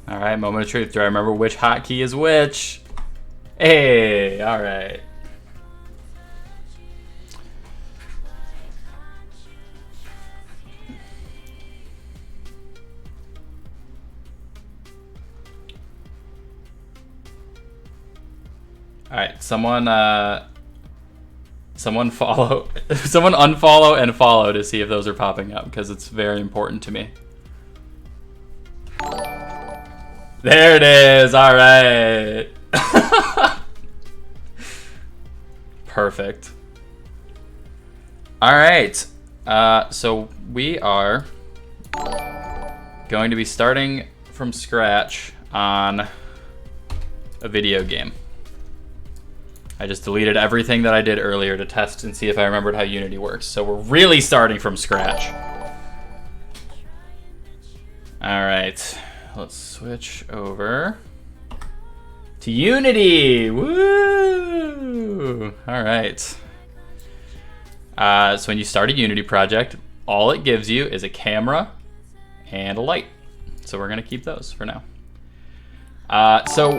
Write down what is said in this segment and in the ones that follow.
All right, moment of truth. Do I remember which hotkey is which? Hey, all right. All right, someone follow, someone unfollow and follow to see if those are popping up because it's very important to me. There it is. All right. Perfect. All right. So we are going to be starting from scratch on a video game. I just deleted everything that I did earlier to test and see if I remembered how Unity works. So we're really starting from scratch. All right. Let's switch over to Unity. Woo! All right. So when you start a Unity project, all it gives you is a camera and a light. So we're gonna keep those for now. So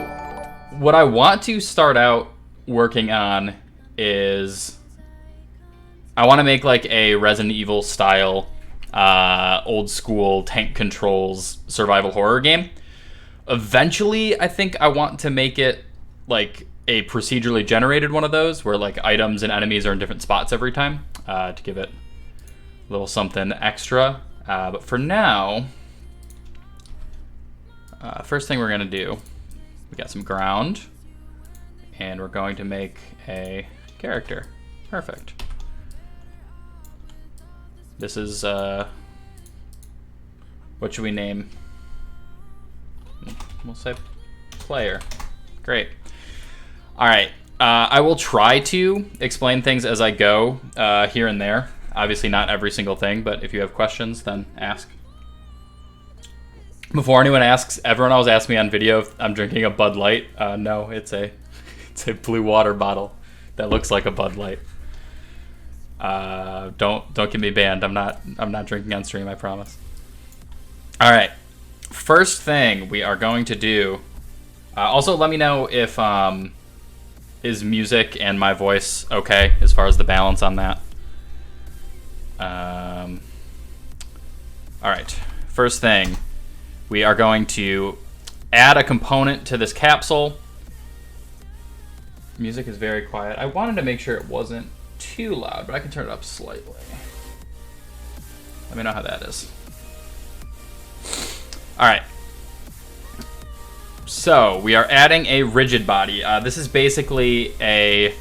what I want to start out working on is I want to make like a Resident Evil style old school tank controls survival horror game. Eventually, I think I want to make it like a procedurally generated one of those where like items and enemies are in different spots every time to give it a little something extra. But for now, first thing we're going to do, we got some ground and we're going to make a character. Perfect. This is, what should we name? We'll say player. Great. All right. I will try to explain things as I go here and there. Obviously not every single thing, but if you have questions, then ask. Before anyone asks, everyone always asks me on video if I'm drinking a Bud Light. No, it's a blue water bottle that looks like a Bud Light. Don't get me banned. I'm not drinking on stream, I promise. All right. First thing we are going to do. Also, let me know if is music and my voice okay as far as the balance on that. All right. First thing, we are going to add a component to this capsule. Music is very quiet. I wanted to make sure it wasn't too loud, but I can turn it up slightly. Let me know how that is. All right. So we are adding a rigid body. This is basically a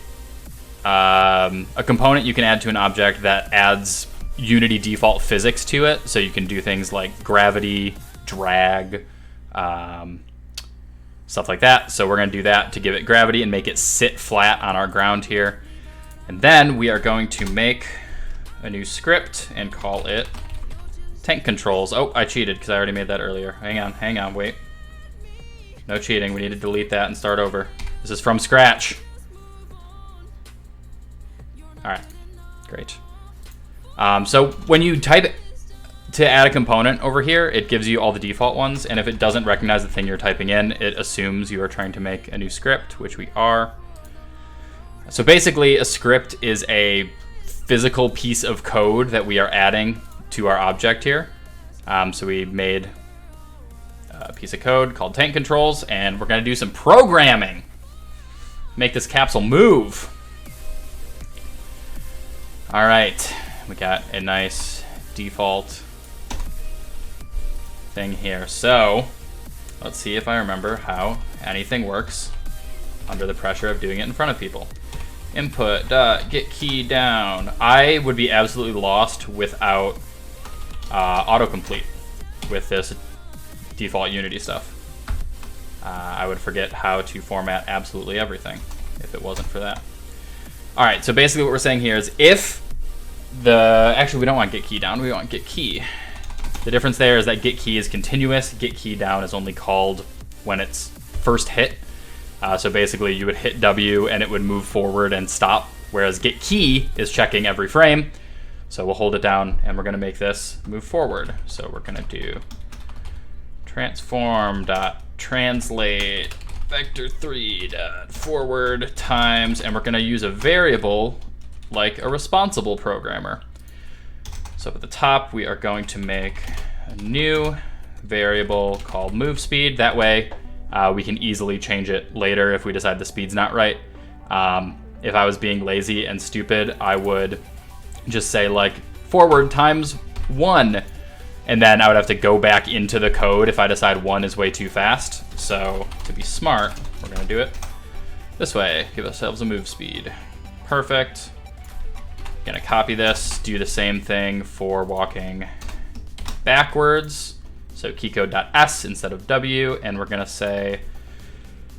component you can add to an object that adds Unity default physics to it. So you can do things like gravity, drag, stuff like that. So we're going to do that to give it gravity and make it sit flat on our ground here. And then we are going to make a new script and call it tank controls. Oh, I cheated because I already made that earlier. Hang on, wait. No cheating. We need to delete that and start over. This is from scratch. All right, great. So when you type to add a component over here, it gives you all the default ones. And if it doesn't recognize the thing you're typing in, it assumes you are trying to make a new script, which we are. So basically, a script is a physical piece of code that we are adding to our object here. So we made a piece of code called tank controls, and we're going to do some programming. Make this capsule move. All right, we got a nice default thing here. So let's see if I remember how anything works under the pressure of doing it in front of people. Input, get key down. I would be absolutely lost without autocomplete with this default Unity stuff. I would forget how to format absolutely everything if it wasn't for that. All right, so basically what we're saying here is if actually we don't want get key down, we want get key. The difference there is that get key is continuous, get key down is only called when it's first hit. So basically you would hit W and it would move forward and stop, whereas get key is checking every frame. So we'll hold it down and we're gonna make this move forward. So we're gonna do transform.translate vector3.forward times, and we're going to use a variable like a responsible programmer. So up at the top, we are going to make a new variable called move speed. That way, we can easily change it later if we decide the speed's not right. If I was being lazy and stupid, I would just say like forward times 1, and then I would have to go back into the code if I decide 1 is way too fast. So to be smart, we're gonna do it this way. Give ourselves a move speed. Perfect. Gonna copy this, do the same thing for walking backwards. So keycode.s instead of w, and we're gonna say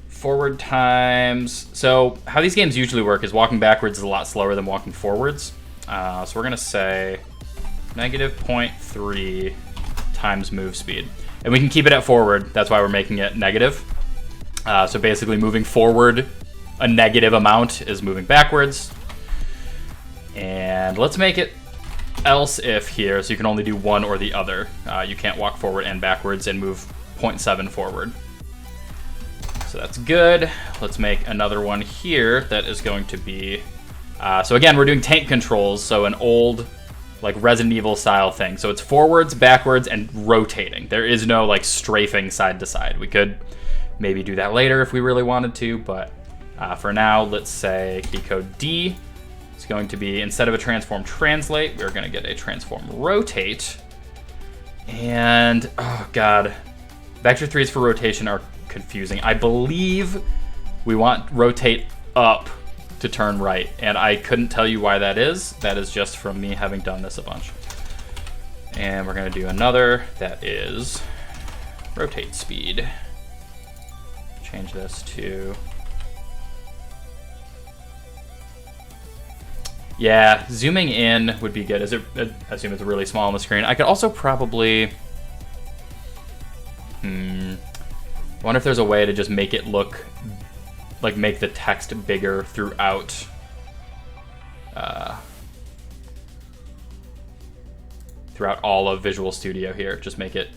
forward times. So how these games usually work is walking backwards is a lot slower than walking forwards. So we're gonna say -0.3 times move speed. And we can keep it at forward, that's why we're making it negative. So basically moving forward a negative amount is moving backwards. And let's make it else if here, so you can only do one or the other. You can't walk forward and backwards and move 0.7 forward. So that's good. Let's make another one here that is going to be, so again, we're doing tank controls, so an old like Resident Evil style thing. So it's forwards, backwards, and rotating. There is no like strafing side to side. We could maybe do that later if we really wanted to, but for now, let's say keycode D is going to be, instead of a transform translate, we're gonna get a transform rotate. And, oh God, vector 3s for rotation are confusing. I believe we want rotate up to turn right, and I couldn't tell you why that is. That is just from me having done this a bunch. And we're gonna do another that is rotate speed. Change this to, yeah, zooming in would be good. I assume it's really small on the screen. I could also probably, I wonder if there's a way to just make it look, like make the text bigger throughout. Throughout all of Visual Studio here. Just make it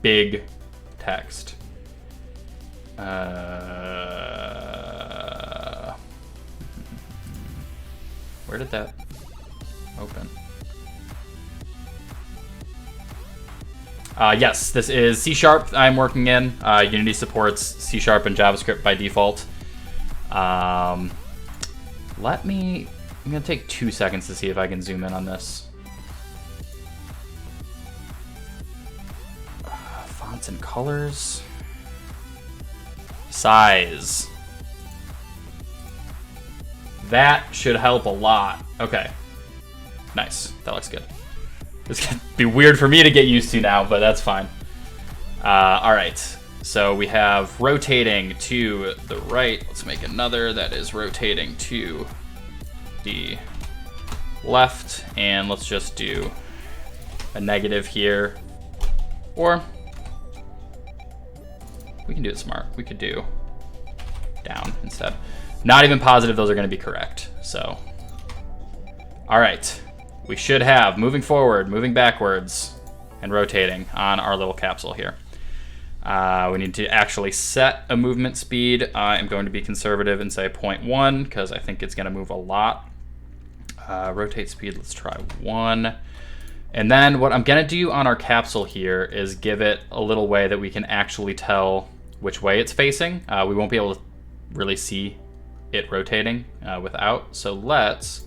big text. Where did that open? Yes, this is C# I'm working in. Unity supports C# and JavaScript by default. I'm gonna take 2 seconds to see if I can zoom in on this. Fonts and colors. Size. That should help a lot. Okay. Nice. That looks good. It's gonna be weird for me to get used to now, but that's fine. All right. So we have rotating to the right. Let's make another that is rotating to the left. And let's just do a negative here. Or we can do it smart. We could do down instead. Not even positive those are going to be correct. So, all right. We should have moving forward, moving backwards, and rotating on our little capsule here. We need to actually set a movement speed. I am going to be conservative and say 0.1 because I think it's going to move a lot. Rotate speed, let's try 1. And then what I'm going to do on our capsule here is give it a little way that we can actually tell which way it's facing. We won't be able to really see it rotating without. So let's,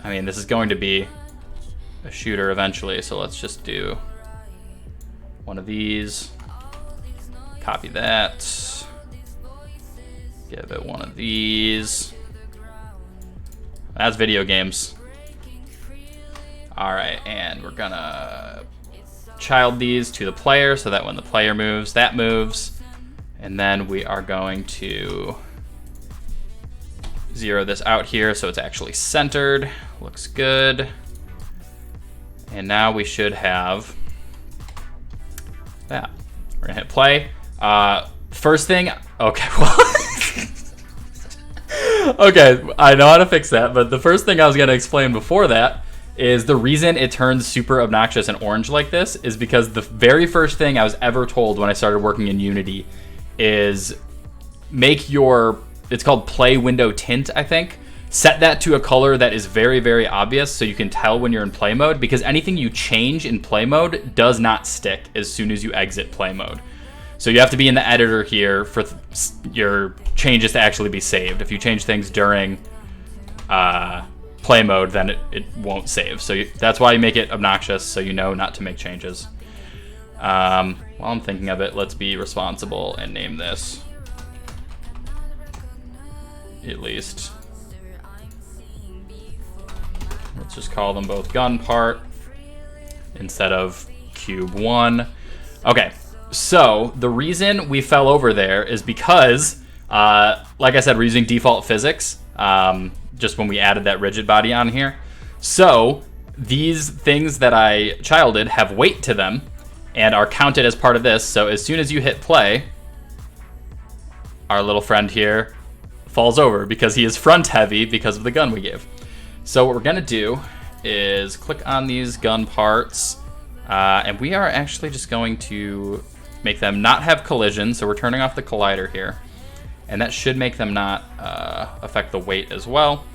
I mean, this is going to be a shooter eventually, so let's just do one of these, copy that, give it one of these. That's video games. All right, and we're gonna child these to the player so that when the player moves, that moves. And then we are going to zero this out here so it's actually centered. Looks good. And now we should have that. We're gonna hit play. First thing, okay, well, okay, I know how to fix that, but the first thing I was gonna explain before that is the reason it turns super obnoxious and orange like this is because the very first thing I was ever told when I started working in Unity is make your, it's called play window tint, I think. Set that to a color that is very, very obvious so you can tell when you're in play mode, because anything you change in play mode does not stick as soon as you exit play mode. So you have to be in the editor here for your changes to actually be saved. If you change things during play mode, then it won't save. So that's why you make it obnoxious, so you know not to make changes. While I'm thinking of it, let's be responsible and name this. At least. Let's just call them both gun part instead of cube 1. Okay, so the reason we fell over there is because, like I said, we're using default physics. Just when we added that rigid body on here. So these things that I childed have weight to them and are counted as part of this. So as soon as you hit play, our little friend here falls over because he is front heavy because of the gun we gave. So what we're gonna do is click on these gun parts and we are actually just going to make them not have collision. So we're turning off the collider here. And that should make them not affect the weight as well.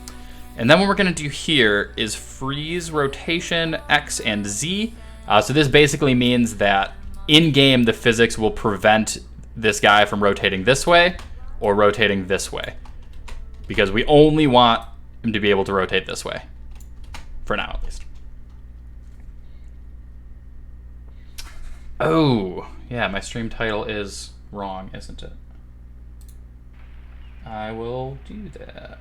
And then what we're gonna do here is freeze rotation X and Z. So this basically means that in-game the physics will prevent this guy from rotating this way or rotating this way. Because we only want him to be able to rotate this way. For now, at least. Oh, yeah, my stream title is wrong, isn't it? I will do that.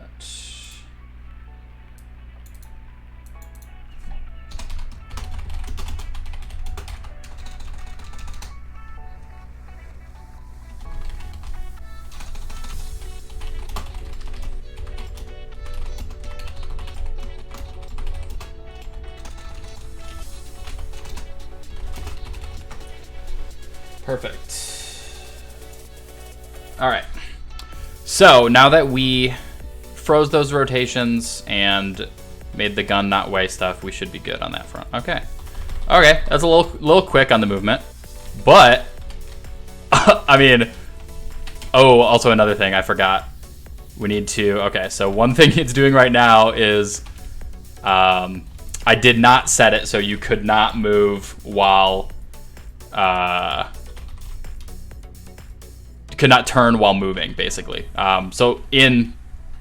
Perfect. All right. So now that we froze those rotations and made the gun not weigh stuff, we should be good on that front. Okay. Okay, that's a little quick on the movement, but I mean, oh, also another thing I forgot. We need to, okay, so one thing it's doing right now is I did not set it so you could not move while could not turn while moving, basically. So in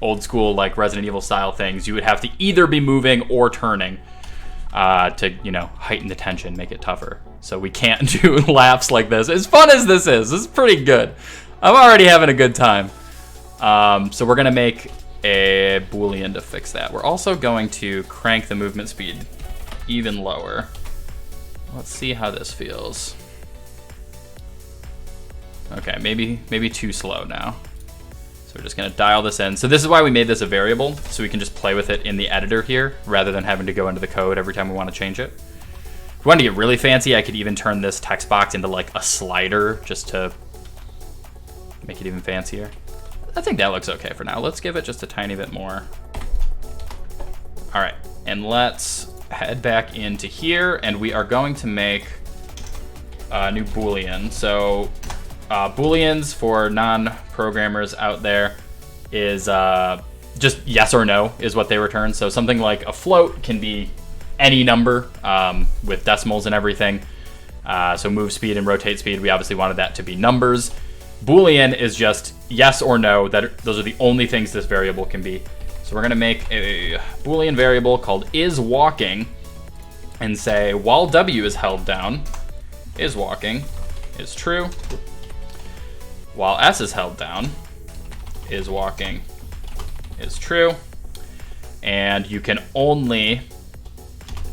old school, like Resident Evil style things, you would have to either be moving or turning to, you know, heighten the tension, make it tougher. So we can't do laps like this. As fun as this is pretty good. I'm already having a good time. So we're gonna make a Boolean to fix that. We're also going to crank the movement speed even lower. Let's see how this feels. Okay, maybe too slow now. So we're just gonna dial this in. So this is why we made this a variable, so we can just play with it in the editor here, rather than having to go into the code every time we wanna change it. If we want to get really fancy, I could even turn this text box into like a slider, just to make it even fancier. I think that looks okay for now. Let's give it just a tiny bit more. All right, and let's head back into here, and we are going to make a new Boolean. So Booleans for non-programmers out there is just yes or no is what they return. So something like a float can be any number with decimals and everything. So move speed and rotate speed, we obviously wanted that to be numbers. Boolean is just yes or no. Those are the only things this variable can be. So we're gonna make a Boolean variable called isWalking and say while W is held down, isWalking is true. While S is held down, isWalking is true. And you can only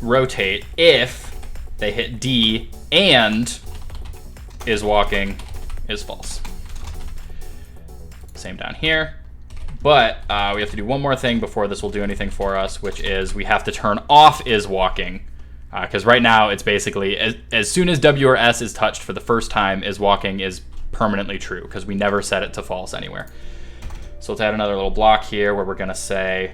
rotate if they hit D and isWalking is false. Same down here. But we have to do one more thing before this will do anything for us, which is we have to turn off isWalking. Because right now it's basically, as soon as W or S is touched for the first time, isWalking is permanently true, because we never set it to false anywhere. So let's add another little block here where we're going to say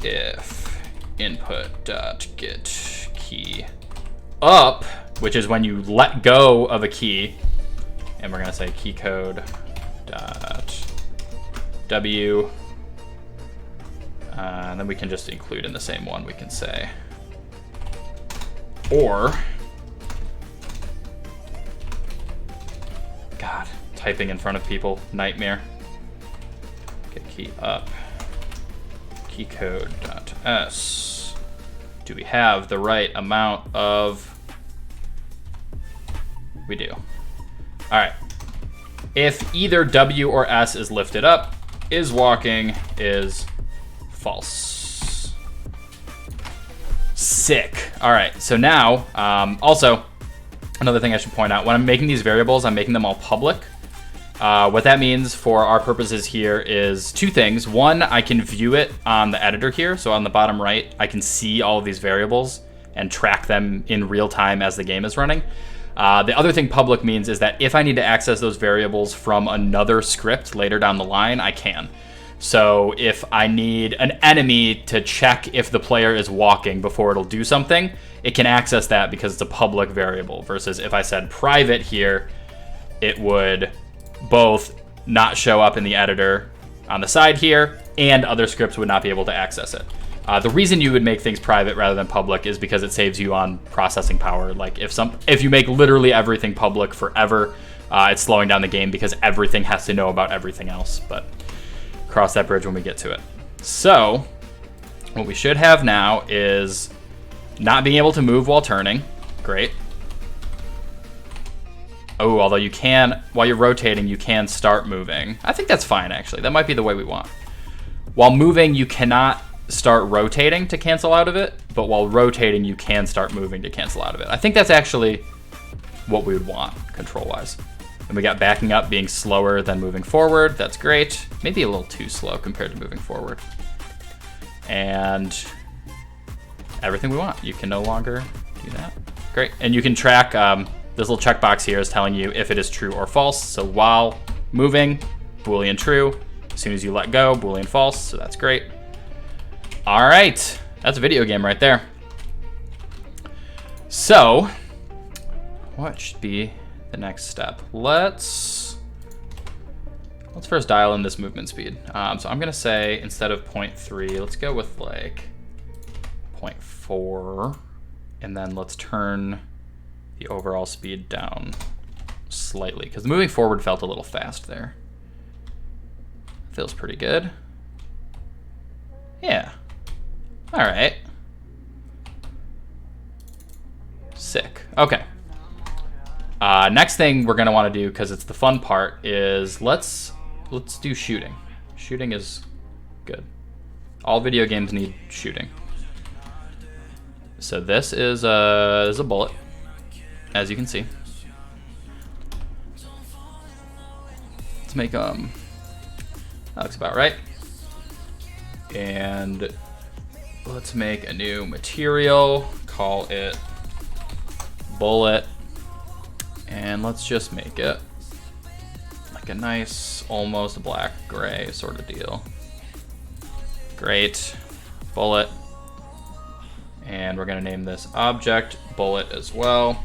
if input dot get key up, which is when you let go of a key, and we're gonna say key code dot w, and then we can just include in the same one. We can say or. God, typing in front of people, nightmare. Get key up. Key code dot s. Do we have the right amount of? We do. All right. If either W or S is lifted up, is walking, is false. Sick. All right. So now, also, another thing I should point out, when I'm making these variables, I'm making them all public. What that means for our purposes here is two things. One, I can view it on the editor here. So on the bottom right, I can see all of these variables and track them in real time as the game is running. The other thing public means is that if I need to access those variables from another script later down the line, I can. So if I need an enemy to check if the player is walking before it'll do something, it can access that because it's a public variable, versus if I said private here, it would both not show up in the editor on the side here, and other scripts would not be able to access it. The reason you would make things private rather than public is because it saves you on processing power. Like if you make literally everything public forever, it's slowing down the game because everything has to know about everything else. But cross that bridge when we get to it. So what we should have now is not being able to move while turning. Great. Oh, although you can, while you're rotating, you can start moving. I think that's fine, actually. That might be the way we want. While moving, you cannot start rotating to cancel out of it, but while rotating, you can start moving to cancel out of it. I think that's actually what we would want, control-wise. And we got backing up being slower than moving forward. That's great. Maybe a little too slow compared to moving forward. And everything we want. You can no longer do that. Great. And you can track, this little checkbox here is telling you if it is true or false. So while moving, Boolean true. As soon as you let go, Boolean false. So that's great. All right. That's a video game right there. So what should be the next step? Let's first dial in this movement speed. So I'm gonna say instead of 0.3, let's go with like 0.4, and then let's turn the overall speed down slightly because moving forward felt a little fast there. Feels pretty good. Yeah. All right. Sick. Okay. Next thing we're gonna want to do, because it's the fun part, is let's do shooting. Shooting is good. All video games need shooting. So this is a bullet, as you can see. Let's make that looks about right. And let's make a new material. Call it bullet. And let's just make it like a nice, almost black gray sort of deal. Great. Bullet. And we're gonna name this object bullet as well.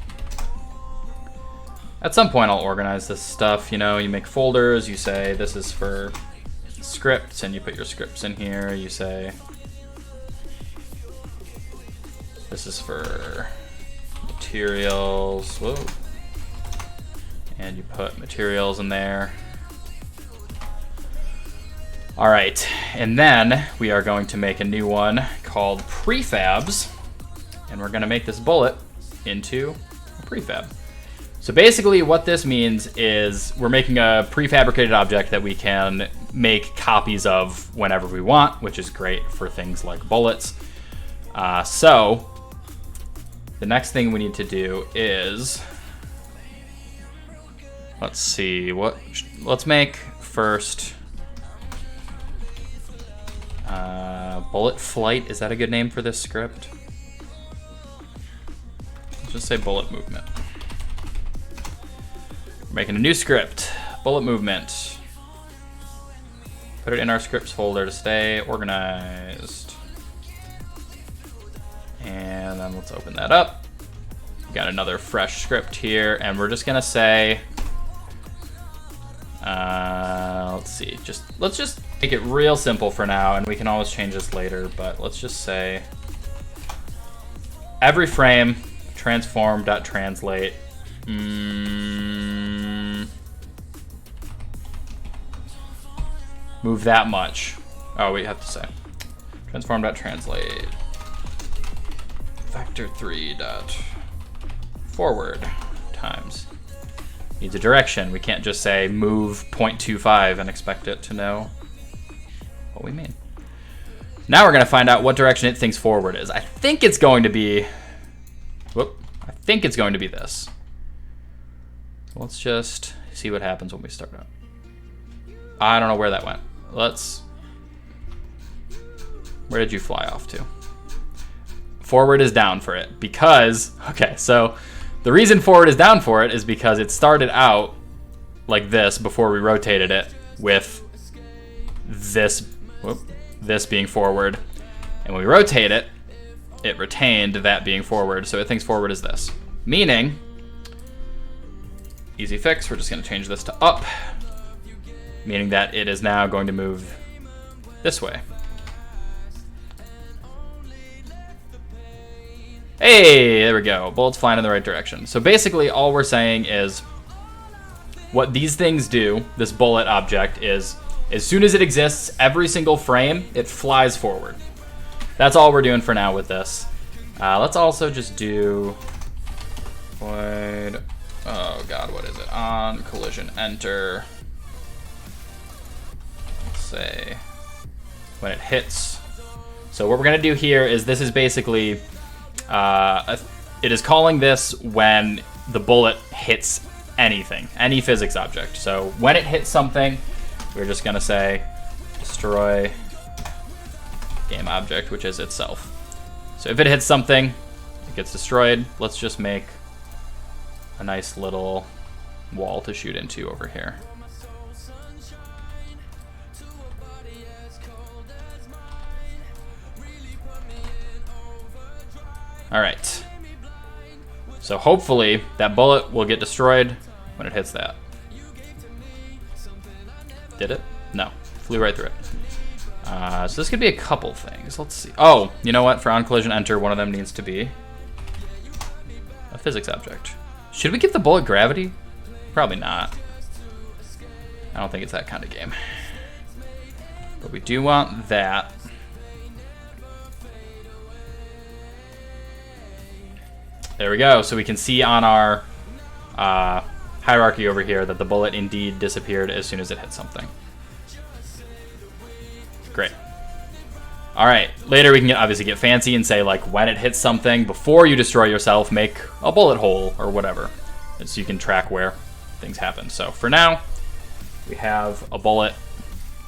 At some point I'll organize this stuff, you know, you make folders, you say this is for scripts, and you put your scripts in here, you say this is for materials, whoa. And you put materials in there. All right, and then we are going to make a new one called prefabs, and we're gonna make this bullet into a prefab. So basically what this means is we're making a prefabricated object that we can make copies of whenever we want, which is great for things like bullets. So the next thing we need to do is, let's see, let's make first bullet flight. Is that a good name for this script? Let's just say bullet movement. We're making a new script, bullet movement. Put it in our scripts folder to stay organized. then let's open that up. We got another fresh script here, and we're just gonna say, let's see, let's just make it real simple for now, and we can always change this later, but let's just say every frame transform.translate. Move that much. Oh, we have to say transform.translate vector3.forward times. Needs a direction. We can't just say move 0.25 and expect it to know what we mean. Now we're going to find out what direction it thinks forward is. I think it's going to be, I think it's going to be this. So let's just see what happens when we start up. I don't know where that went. Where did you fly off to? Forward is down for it because, okay, so the reason forward is down for it is because it started out like this before we rotated it with this, this being forward. And when we rotate it, it retained that being forward, so it thinks forward is this. Meaning, easy fix, we're just gonna change this to up, meaning that it is now going to move this way. Hey, there we go. Bullets flying in the right direction. So basically all we're saying is what these things do, this bullet object, is as soon as it exists, every single frame, it flies forward. That's all we're doing for now with this. Let's also just do void, oh god, what is it? On collision enter. Let's say when it hits. So what we're gonna do here is this is basically, it is calling this when the bullet hits anything, any physics object. So when it hits something, we're just gonna say destroy game object, which is itself. So if it hits something, it gets destroyed. Let's just make a nice little wall to shoot into over here. All right. So hopefully that bullet will get destroyed when it hits that. Did it? No. Flew right through it. So this could be a couple things. Let's see. Oh, you know what? For on collision enter, one of them needs to be a physics object. Should we give the bullet gravity? Probably not. I don't think it's that kind of game. But we do want that. There we go. So we can see on our hierarchy over here that the bullet indeed disappeared as soon as it hit something. Great. All right. Later we can obviously get fancy and say like when it hits something, before you destroy yourself, make a bullet hole or whatever, so you can track where things happen. So for now, we have a bullet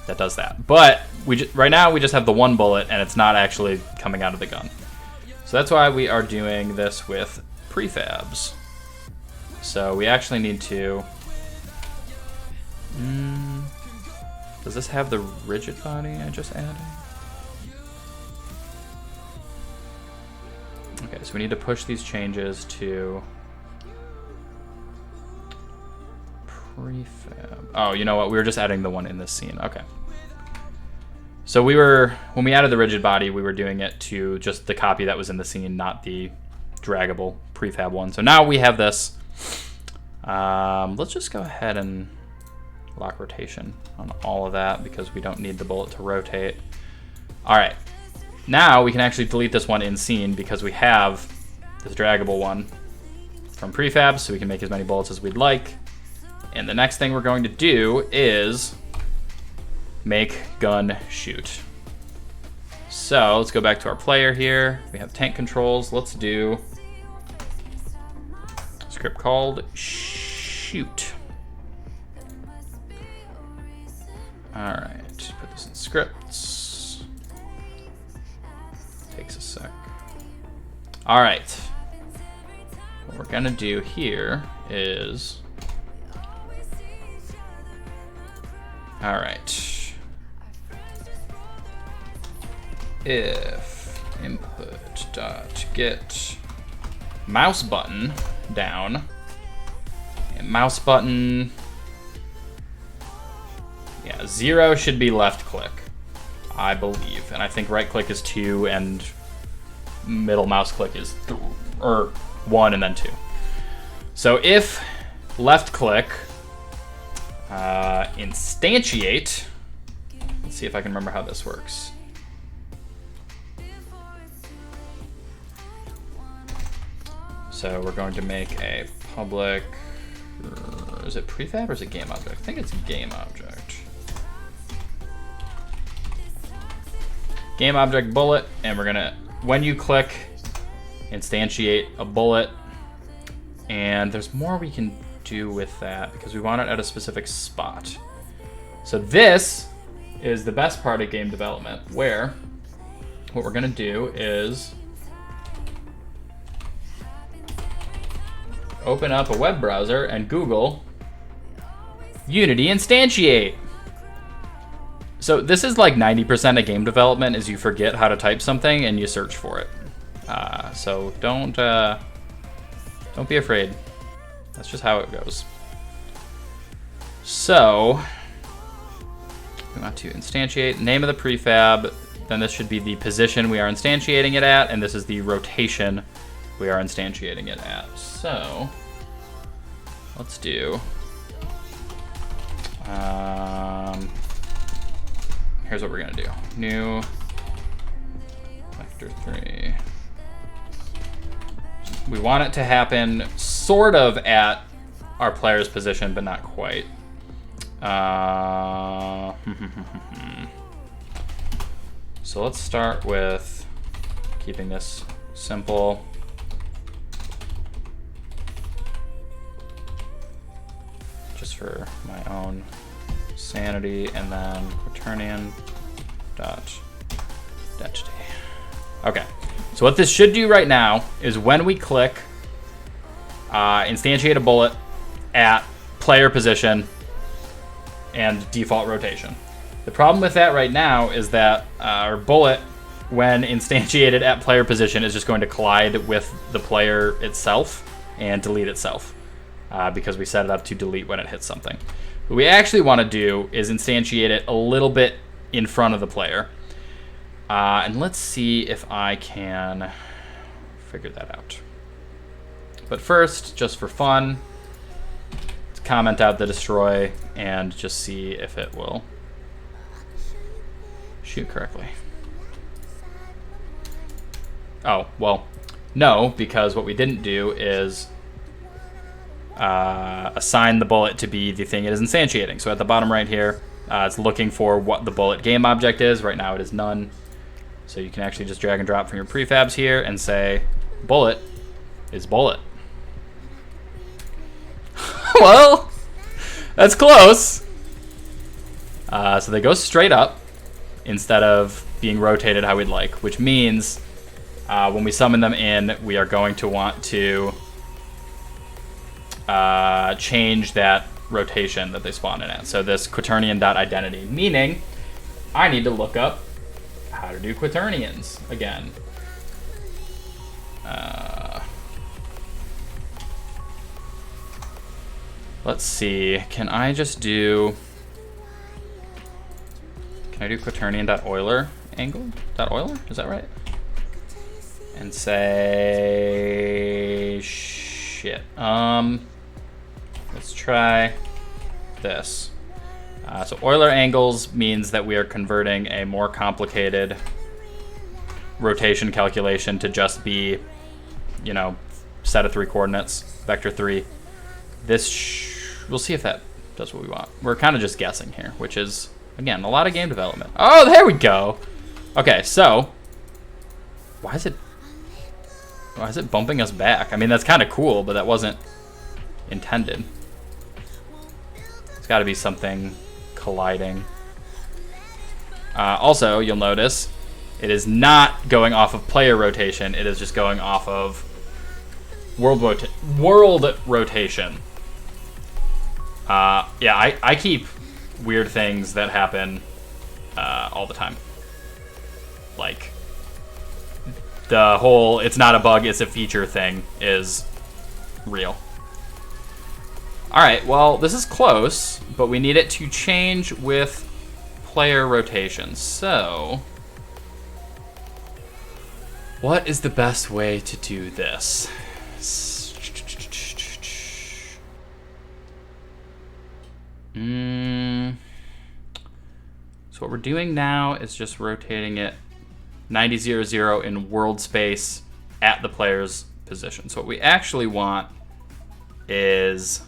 that does that. But right now we just have the one bullet and it's not actually coming out of the gun. So that's why we are doing this with prefabs. So we actually need to... does this have the rigid body I just added? Okay, so we need to push these changes to prefab. Oh, you know what? We were just adding the one in this scene. Okay. So when we added the rigid body, we were doing it to just the copy that was in the scene, not the draggable prefab one. So now we have this. Let's just go ahead and lock rotation on all of that because we don't need the bullet to rotate. All right. Now we can actually delete this one in scene because we have this draggable one from prefab, so we can make as many bullets as we'd like. And the next thing we're going to do is make gun shoot. So let's go back to our player here. We have tank controls. Let's do a script called shoot. All right, put this in scripts. Takes a sec. All right. What we're gonna do here is, all right. If input dot get mouse button down. And mouse button, yeah, 0 should be left click, I believe. And I think right click is 2 and middle mouse click is 1 and then 2. So if left click, instantiate, let's see if I can remember how this works. So we're going to make a public, is it prefab or is it game object? I think it's game object. Game object bullet, and we're gonna, when you click, instantiate a bullet. And there's more we can do with that because we want it at a specific spot. So this is the best part of game development, where what we're gonna do is open up a web browser and Google Unity instantiate. So this is like 90% of game development is you forget how to type something and you search for it. So don't be afraid. That's just how it goes. So we want to instantiate name of the prefab. Then this should be the position we are instantiating it at, and this is the rotation we are instantiating it at. So let's do. Here's what we're gonna do. New vector 3. We want it to happen sort of at our player's position, but not quite. So let's start with keeping this simple. Just for my own sanity, and then quaternion dot density. Okay, so what this should do right now is when we click instantiate a bullet at player position and default rotation. The problem with that right now is that our bullet, when instantiated at player position, is just going to collide with the player itself and delete itself because we set it up to delete when it hits something. What we actually want to do is instantiate it a little bit in front of the player. And let's see if I can figure that out. But first, just for fun, let's comment out the destroy and just see if it will shoot correctly. Oh, well, no, because what we didn't do is assign the bullet to be the thing it is instantiating. So at the bottom right here, it's looking for what the bullet game object is. Right now it is none. So you can actually just drag and drop from your prefabs here and say bullet is bullet. Well, that's close. So they go straight up instead of being rotated how we'd like, which means when we summon them in, we are going to want to change that rotation that they spawn in at. So this quaternion.identity, meaning I need to look up how to do quaternions again. Let's see, can I do quaternion.Euler angle? .Euler, is that right? And say, shit. Let's try this. So Euler angles means that we are converting a more complicated rotation calculation to just be, set of 3 coordinates, vector 3. We'll see if that does what we want. We're kind of just guessing here, which is, again, a lot of game development. Oh, there we go. Okay, so why is it bumping us back? I mean, that's kind of cool, but that wasn't intended. It's got to be something colliding. Also, you'll notice it is not going off of player rotation. It is just going off of world rotation. Yeah, I keep weird things that happen all the time. Like the whole it's not a bug, it's a feature thing is real. Alright, well, this is close, but we need it to change with player rotation. So, what is the best way to do this? So what we're doing now is just rotating it 90-0-0 in world space at the player's position. So what we actually want is,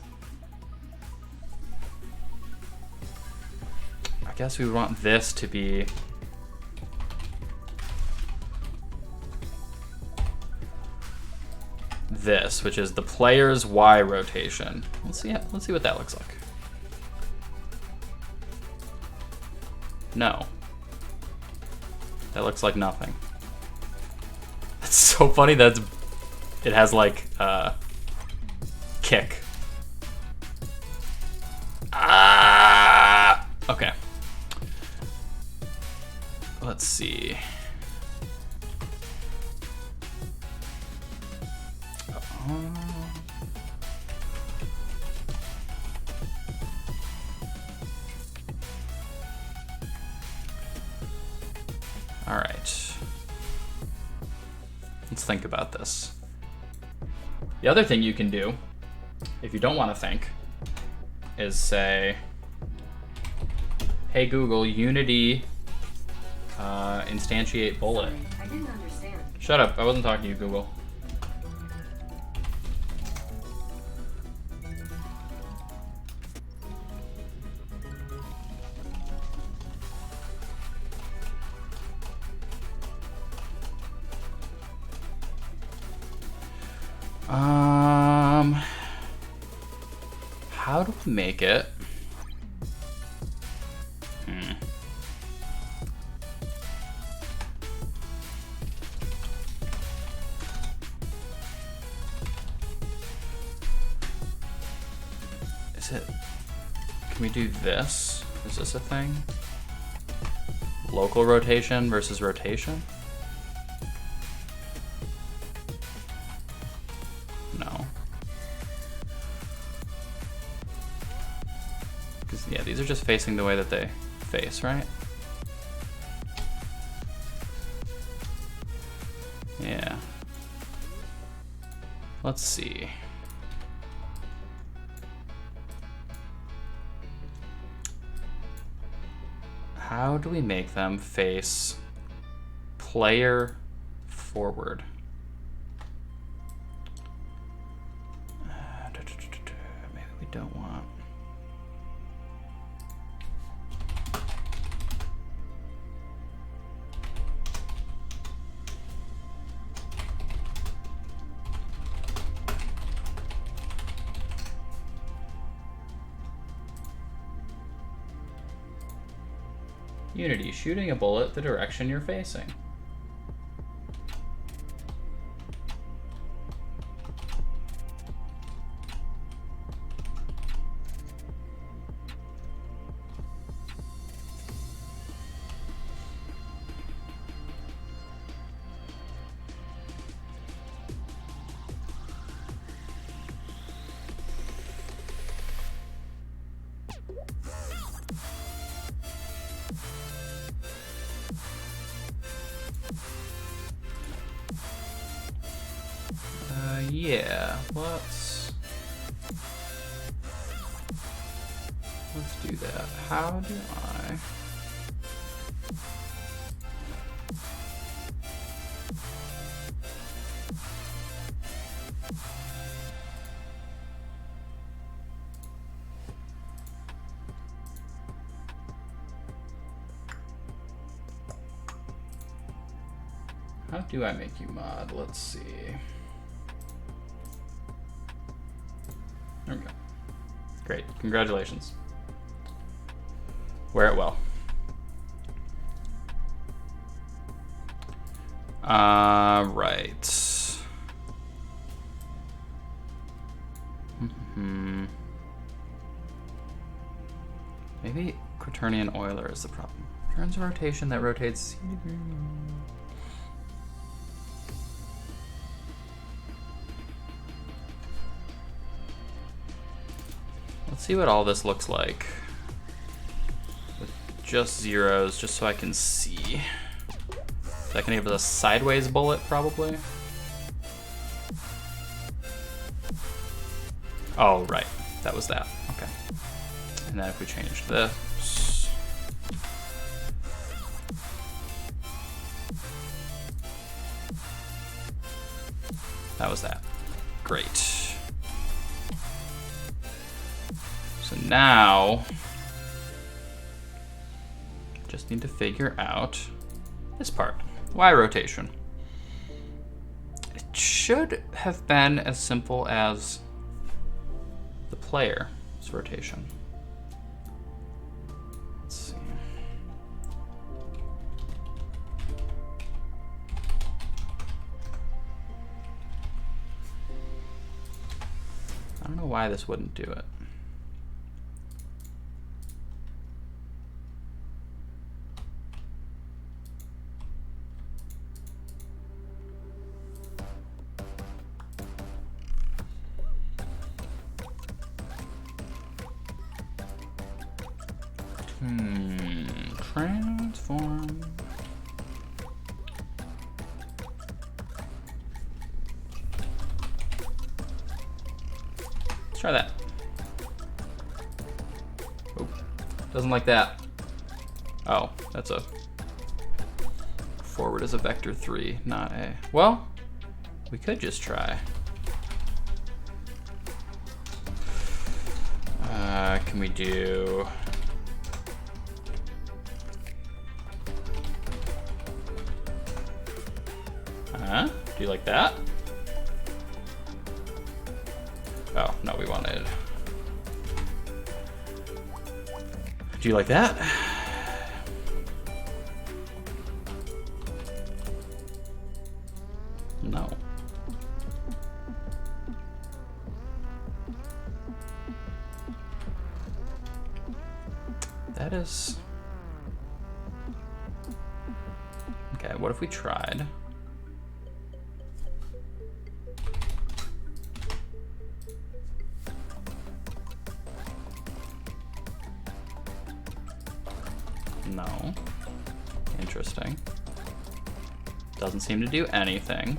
I guess we want this to be this, which is the player's Y rotation. Let's see what that looks like. No. That looks like nothing. That's so funny that it has like kick. Okay. Let's see. All right. Let's think about this. The other thing you can do, if you don't want to think, is say, hey Google, Unity instantiate bullet. I didn't understand. Shut up, I wasn't talking to you, Google. How do we make it? Is it? Can we do this? Is this a thing? Local rotation versus rotation? No. Because, yeah, these are just facing the way that they face, right? Yeah. Let's see. How do we make them face player forward? Maybe we don't want. Unity, shooting a bullet the direction you're facing. Yeah, let's do that. How do I? How do I make you mod? Let's see. Okay. Great. Congratulations. Wear it well. Right. Maybe Quaternion Euler is the problem. Turns a rotation that rotates C degree. Let's see what all this looks like. With just zeros, just so I can see. That can give us a sideways bullet, probably. Oh, right. That was that. Okay. And then if we change this. That was that. Great. So now, just need to figure out this part. Y rotation. It should have been as simple as the player's rotation. Let's see. I don't know why this wouldn't do it. Transform. Let's try that. Oh, doesn't like that. Oh, that's a forward is a vector 3, not a. Well, we could just try. Can we do? Huh? Do you like that? Oh, no, we wanted. Do you like that? No. That is... Okay, what if we tried? No. Interesting. Doesn't seem to do anything.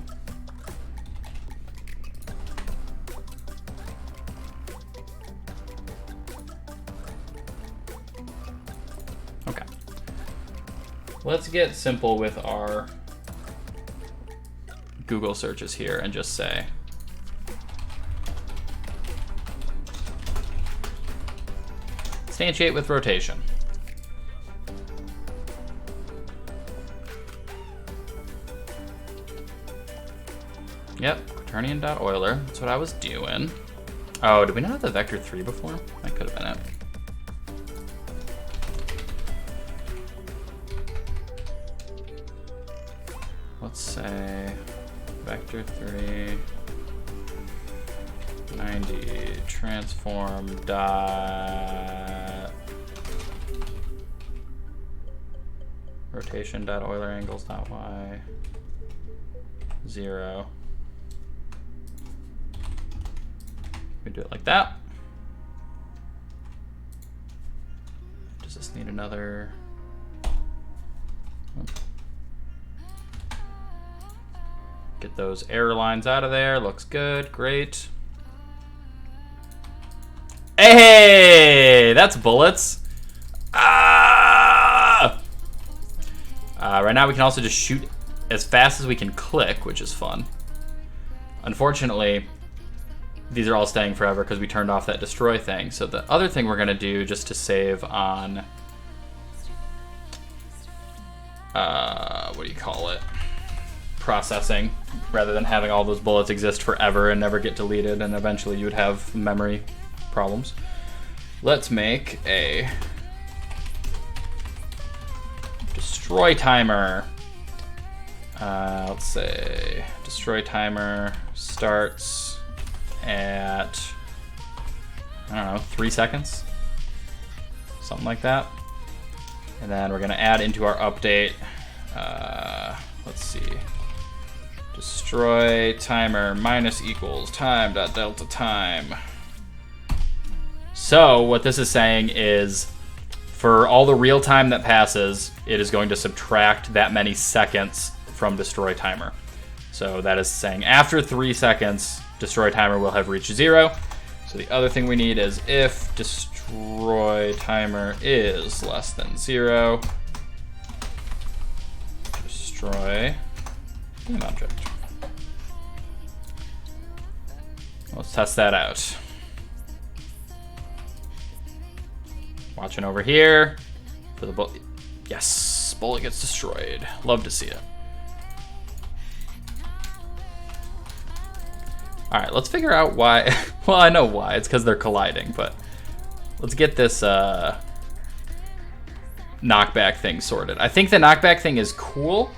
Okay. Let's get simple with our Google searches here and just say instantiate with rotation. Yep, Quaternion.Euler. That's what I was doing. Oh, did we not have the vector 3 before? That could have been it. Let's say vector 3, 90, transform dot rotation dot Euler angles dot y 0. We do it like that. Does this need another? Get those error lines out of there. Looks good. Great. Hey, that's bullets. Ah! Right now we can also just shoot as fast as we can click, which is fun. Unfortunately, these are all staying forever because we turned off that destroy thing. So the other thing we're gonna do, just to save on, what do you call it? Processing, rather than having all those bullets exist forever and never get deleted, and eventually you would have memory problems. Let's make a destroy timer. Let's say destroy timer starts at, I don't know, 3 seconds, something like that. And then we're gonna add into our update, let's see, destroy timer minus equals time dot delta time So what this is saying is for all the real time that passes, it is going to subtract that many seconds from destroy timer. So that is saying after 3 seconds, destroy timer will have reached 0. So the other thing we need is if destroy timer is less than 0, destroy game object. Let's test that out. Watching over here for the bullet. Yes, bullet gets destroyed. Love to see it. All right, let's figure out why. Well, I know why. It's because they're colliding, but let's get this knockback thing sorted. I think the knockback thing is cool,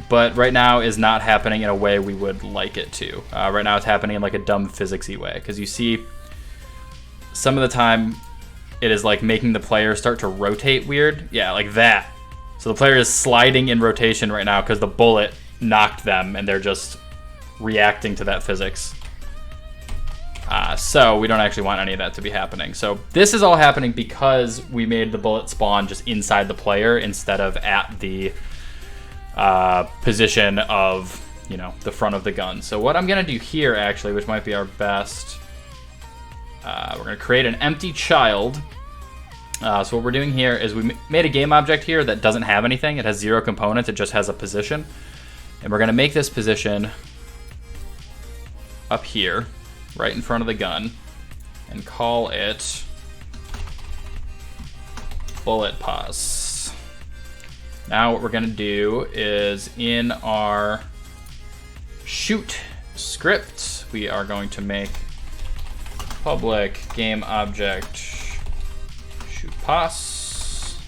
but right now is not happening in a way we would like it to. Right now it's happening in like a dumb physicsy way, because you see some of the time it is like making the player start to rotate weird. Yeah, like that. So the player is sliding in rotation right now because the bullet knocked them and they're just reacting to that physics. So we don't actually want any of that to be happening. So this is all happening because we made the bullet spawn just inside the player instead of at the position of, you know, the front of the gun. So what I'm gonna do here actually, which might be our best, we're gonna create an empty child. So what we're doing here is we made a game object here that doesn't have anything. It has 0 components, it just has a position. And we're gonna make this position up here, right in front of the gun, and call it bullet pause. Now what we're gonna do is in our shoot script, we are going to make public game object shoot pause.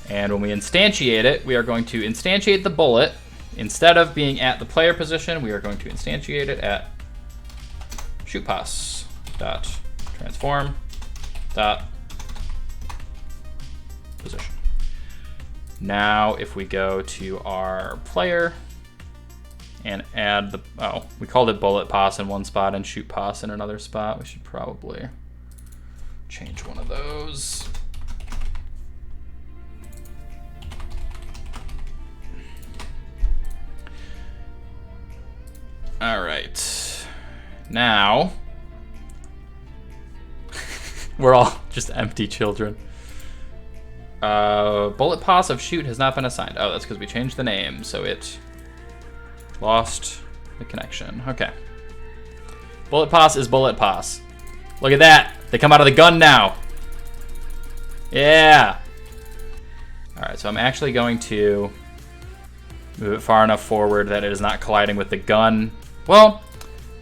And when we instantiate it, we are going to instantiate the bullet. Instead of being at the player position, we are going to instantiate it at shoot pause dot transform dot position. Now if we go to our player and add the, oh, we called it bullet pause in one spot and shoot pause in another spot. We should probably change one of those. All right, now we're all just empty children. Bullet pause of shoot has not been assigned. Oh, that's because we changed the name, so it lost the connection. Okay. Bullet pause is bullet pause. Look at that. They come out of the gun now. Yeah. All right, so I'm actually going to move it far enough forward that it is not colliding with the gun. Well,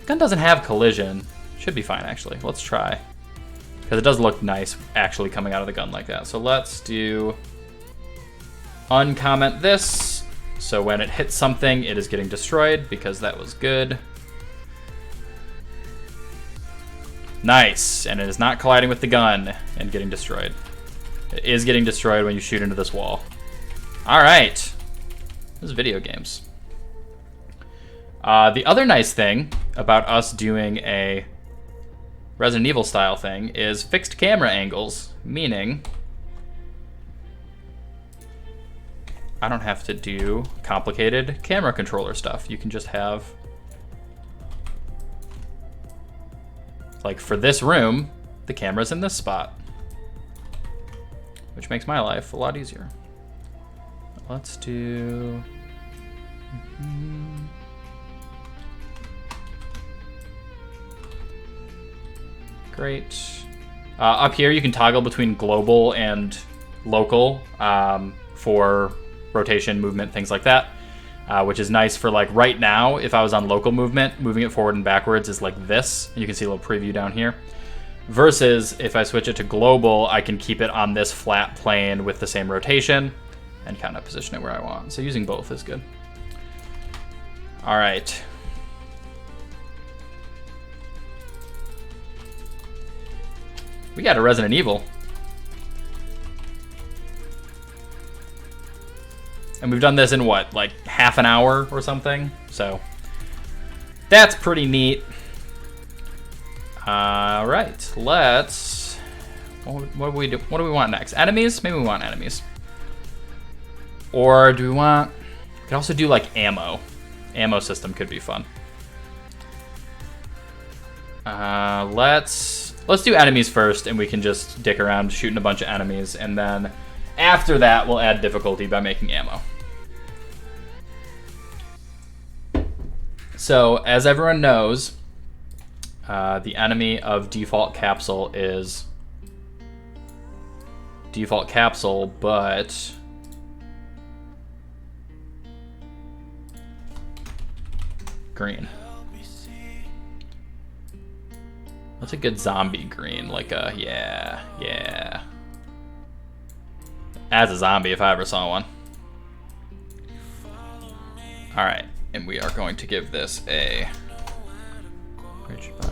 the gun doesn't have collision. Should be fine, actually. Let's try. Because it does look nice actually coming out of the gun like that. So let's do uncomment this. So when it hits something, it is getting destroyed because that was good. Nice, and it is not colliding with the gun and getting destroyed. It is getting destroyed when you shoot into this wall. All right, this is video games. The other nice thing about us doing a Resident Evil style thing is fixed camera angles, meaning I don't have to do complicated camera controller stuff. You can just have, like for this room, the camera's in this spot, which makes my life a lot easier. Let's do... Great. Up here, you can toggle between global and local for rotation, movement, things like that, which is nice for like right now. If I was on local movement, moving it forward and backwards is like this. You can see a little preview down here. Versus if I switch it to global, I can keep it on this flat plane with the same rotation and kind of position it where I want. So using both is good. All right. We got a Resident Evil. And we've done this in what, like half an hour or something? So that's pretty neat. All right, let's. What do we do? What do we want next? Enemies? Maybe we want enemies. Or do we want? We could also do like ammo. Ammo system could be fun. Let's do enemies first, and we can just dick around shooting a bunch of enemies, and then after that we'll add difficulty by making ammo. So as everyone knows, the enemy of Default Capsule is Default Capsule, but green. What's a good zombie green? Like a, yeah. As a zombie, if I ever saw one. All right, and we are going to give this a.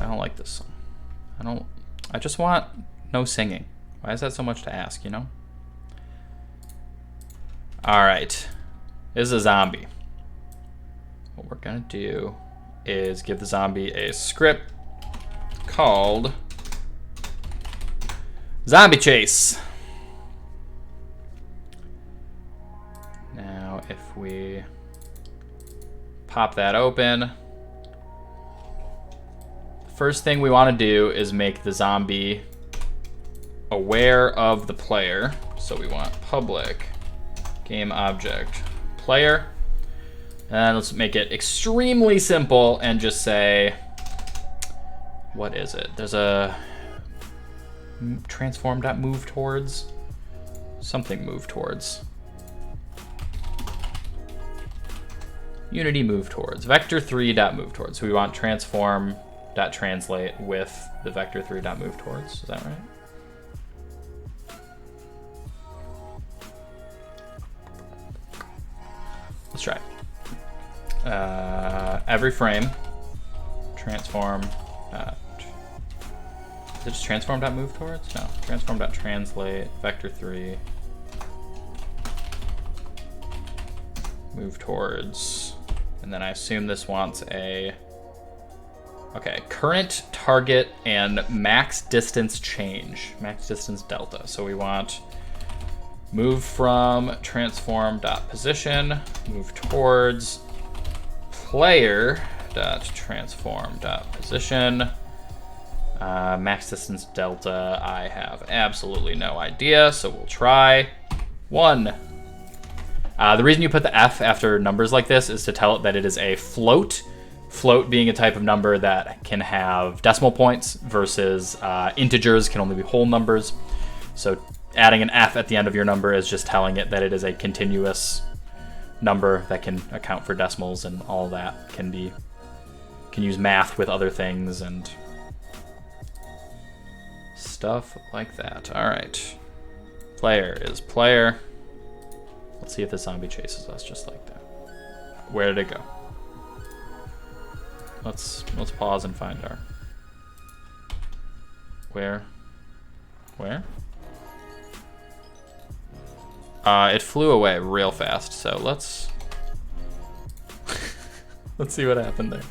I don't like this song. I just want no singing. Why is that so much to ask, you know? All right, this is a zombie. What we're gonna do is give the zombie a script called Zombie Chase. Now, if we pop that open, the first thing we want to do is make the zombie aware of the player. So we want public game object player. And let's make it extremely simple and just say, what is it? There's a transform.move towards. Something move towards. Unity move towards. Vector3.move towards. So we want transform.translate with the vector3.move towards. Is that right? Let's try. Every frame transform. Is it just transform.move towards? No. Transform.translate vector3 move towards, and then I assume this wants a current target and max distance change, max distance delta. So we want move from transform.position, move towards player.transform.position. Max distance delta, I have absolutely no idea, so we'll try 1. The reason you put the F after numbers like this is to tell it that it is a float. Float being a type of number that can have decimal points versus integers can only be whole numbers. So adding an F at the end of your number is just telling it that it is a continuous number that can account for decimals, and all that can use math with other things and stuff like that. All right, player is player. Let's see if the zombie chases us just like that. Where did it go? Let's pause and find our. Where? It flew away real fast, so let's let's see what happened there.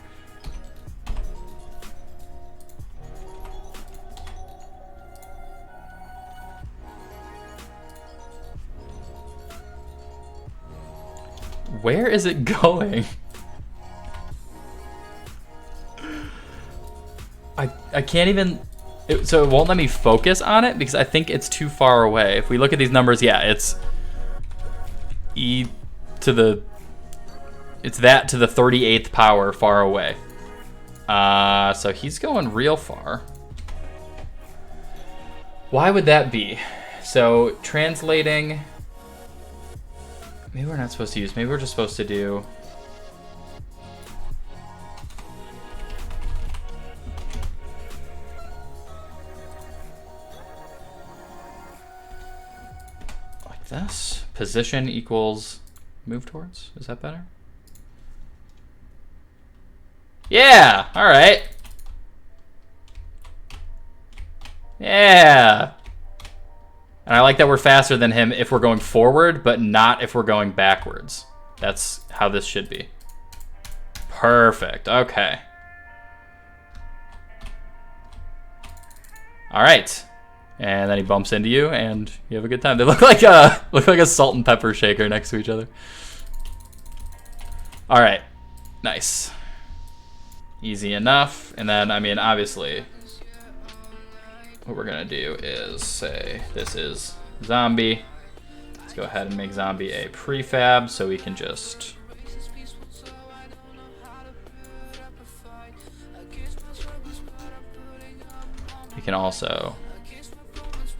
Where is it going? I can't even. So it won't let me focus on it because I think it's too far away. If we look at these numbers, yeah, it's it's that to the 38th power far away. So he's going real far. Why would that be? So translating. Maybe we're not supposed to use. Maybe we're just supposed to do. Like this. Position equals move towards. Is that better? Yeah. All right. Yeah. And I like that we're faster than him if we're going forward, but not if we're going backwards. That's how this should be. Perfect. Okay. All right. And then he bumps into you, and you have a good time. They look like a salt and pepper shaker next to each other. All right, nice, easy enough. And then, I mean, obviously, what we're gonna do is say this is zombie. Let's go ahead and make zombie a prefab, so we can just. We can also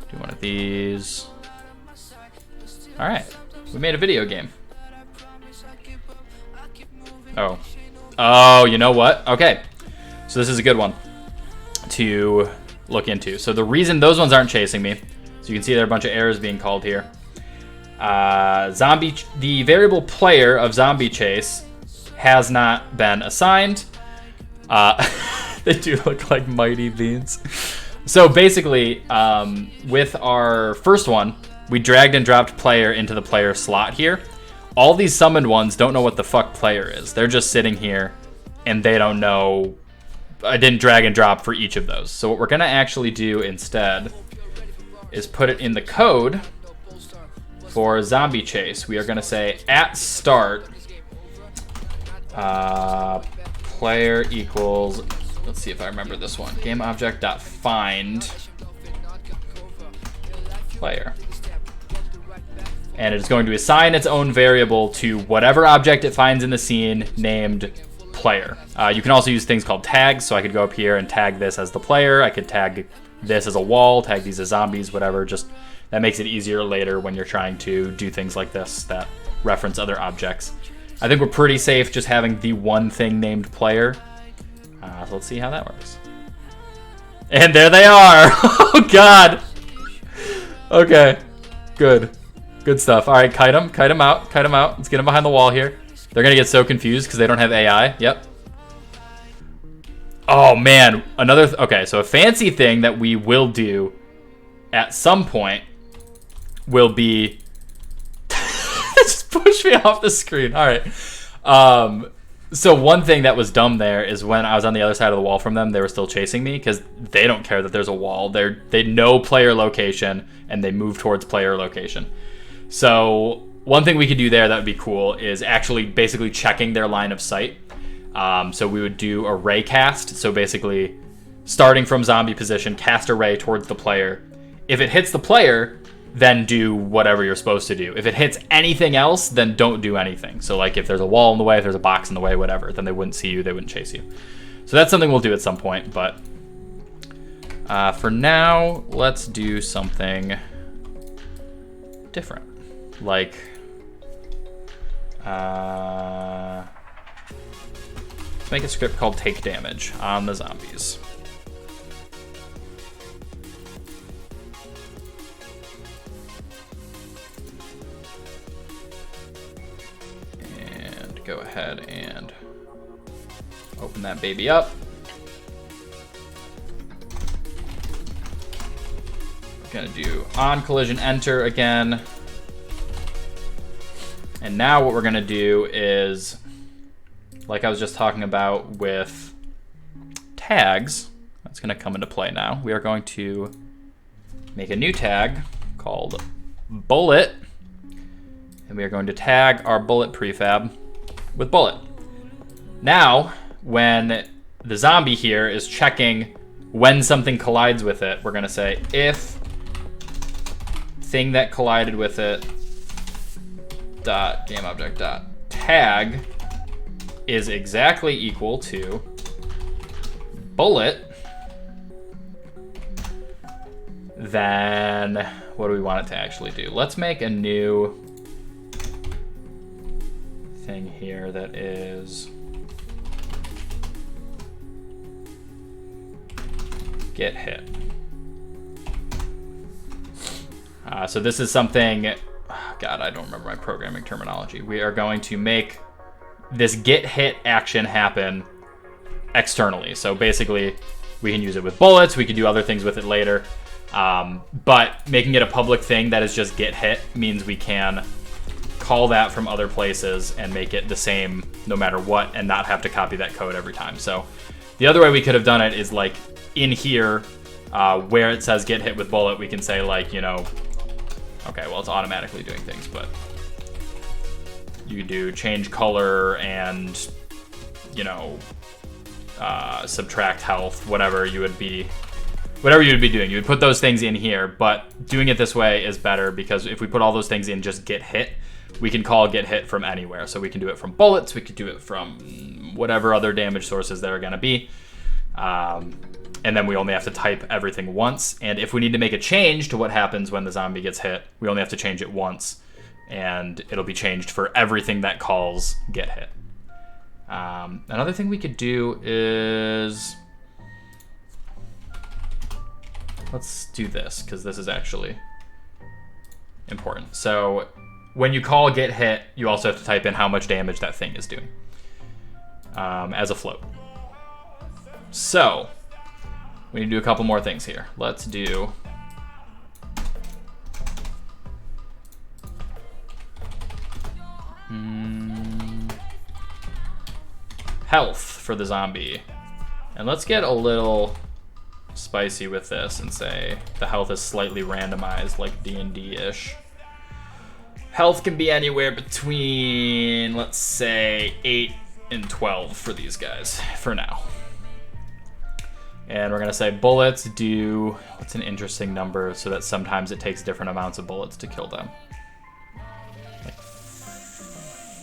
do one of these. All right, we made a video game. Oh, you know what? Okay, so this is a good one to look into. So the reason those ones aren't chasing me, so you can see there are a bunch of errors being called here. The variable player of zombie chase has not been assigned. They do look like mighty beans. So basically, with our first one, we dragged and dropped player into the player slot here. All these summoned ones don't know what the fuck player is. They're just sitting here, and they don't know. I didn't drag and drop for each of those. So what we're gonna actually do instead is put it in the code for zombie chase. We are gonna say at start, player equals. Let's see if I remember this one. GameObject.find player. And it is going to assign its own variable to whatever object it finds in the scene named player. You can also use things called tags. So I could go up here and tag this as the player. I could tag this as a wall, tag these as zombies, whatever. Just that makes it easier later when you're trying to do things like this that reference other objects. I think we're pretty safe just having the one thing named player. So let's see how that works. And there they are. Oh, God. Okay. Good. Good stuff. All right, kite them out. Kite them out. Let's get them behind the wall here. They're going to get so confused because they don't have AI. Yep. Oh, man. Okay, so a fancy thing that we will do at some point will be... Just push me off the screen. All right. So one thing that was dumb there is when I was on the other side of the wall from them, they were still chasing me because they don't care that there's a wall. They know player location, and they move towards player location. So one thing we could do there that would be cool is actually basically checking their line of sight. So we would do a ray cast. So basically starting from zombie position, cast a ray towards the player. If it hits the player, then do whatever you're supposed to do. If it hits anything else, then don't do anything. So like if there's a wall in the way, if there's a box in the way, whatever, then they wouldn't see you, they wouldn't chase you. So that's something we'll do at some point, but for now, let's do something different. Like, let's make a script called Take Damage on the zombies. Go ahead and open that baby up. We're gonna do on collision enter again. And now what we're gonna do is, like I was just talking about with tags, that's gonna come into play now. We are going to make a new tag called bullet, and we are going to tag our bullet prefab with bullet. Now, when the zombie here is checking when something collides with it, we're gonna say if thing that collided with it dot GameObject dot tag is exactly equal to bullet, then what do we want it to actually do? Let's make a new thing here that is get hit. So this is something, God, I don't remember my programming terminology. We are going to make this get hit action happen externally. So basically we can use it with bullets, we can do other things with it later, but making it a public thing that is just get hit means we can call that from other places and make it the same no matter what and not have to copy that code every time. So the other way we could have done it is like in here Where it says get hit with bullet, we can say like, you know, okay, well, it's automatically doing things, but you do change color and, you know, subtract health, whatever you would be doing. You would put those things in here, but doing it this way is better because if we put all those things in just get hit, we can call get hit from anywhere. So we can do it from bullets, we could do it from whatever other damage sources there are gonna be. And then we only have to type everything once. And if we need to make a change to what happens when the zombie gets hit, we only have to change it once. And it'll be changed for everything that calls get hit. Another thing we could do is... let's do this, because this is actually important. So when you call get hit, you also have to type in how much damage that thing is doing as a float. So we need to do a couple more things here. Let's do health for the zombie. And let's get a little spicy with this and say the health is slightly randomized, like D&D-ish. Health can be anywhere between, let's say, 8 and 12 for these guys for now. And we're gonna say bullets do, what's an interesting number so that sometimes it takes different amounts of bullets to kill them.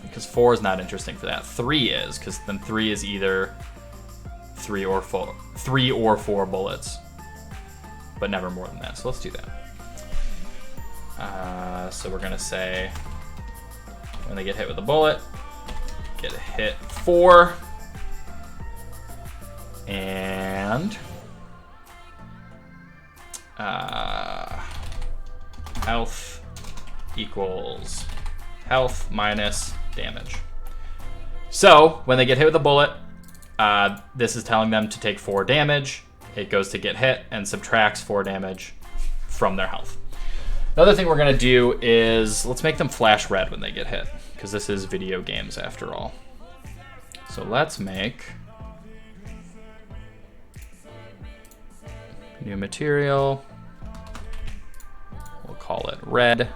Because 4 is not interesting for that. 3 is, because then 3 is either 3 or 4 bullets, but never more than that. So let's do that. So we're gonna say when they get hit with a bullet, get hit 4, and health equals health minus damage. So when they get hit with a bullet, this is telling them to take 4 damage. It goes to get hit and subtracts 4 damage from their health. Another thing we're gonna do is let's make them flash red when they get hit, because this is video games after all. So let's make new material. We'll call it red.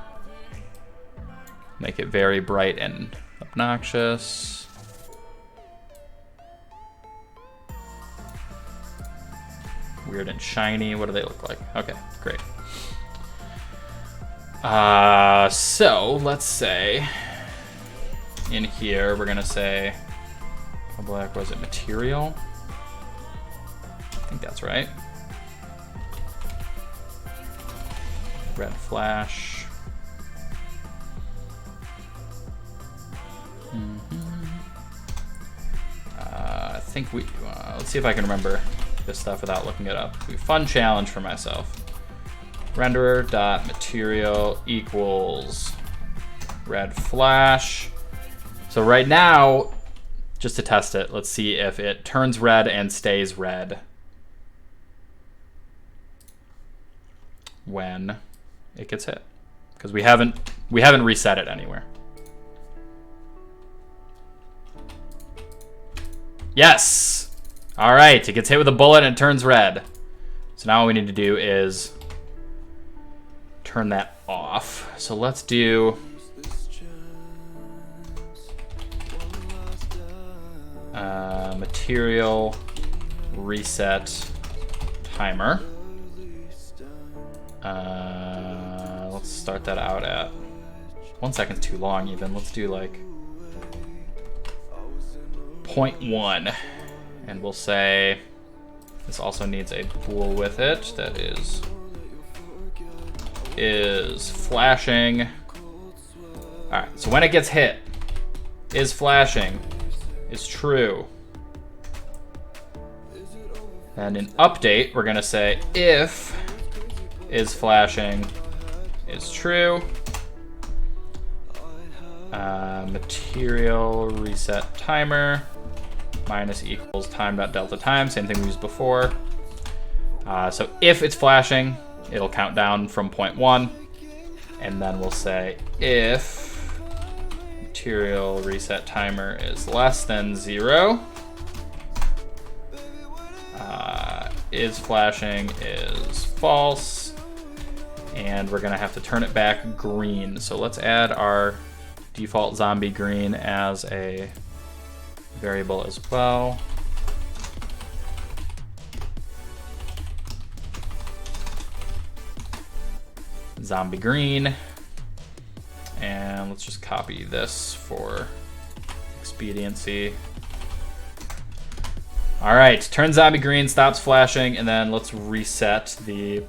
Make it very bright and obnoxious. Weird and shiny. What do they look like? Okay, great. So let's say in here we're gonna say how black was it? Material. I think that's right. Red flash. I think we let's see if I can remember this stuff without looking it up. Fun challenge for myself. Renderer dot material equals red flash. So right now, just to test it, let's see if it turns red and stays red when it gets hit, because we haven't reset it anywhere. Yes. All right, it gets hit with a bullet and it turns red. So now what we need to do is turn that off. So let's do material reset timer. Let's start that out at 1 second's too long even. Let's do like 0.1, and we'll say this also needs a bool with it that is flashing. All right, so when it gets hit, is flashing is true. And in update, we're gonna say if is flashing is true. Material reset timer minus equals time.delta time, same thing we used before. So if it's flashing, it'll count down from 0.1, and then we'll say if material reset timer is less than 0, is flashing is false. And we're gonna have to turn it back green. So let's add our default zombie green as a variable as well. Zombie green. And let's just copy this for expediency. All right, turn zombie green, stops flashing, and then let's reset the...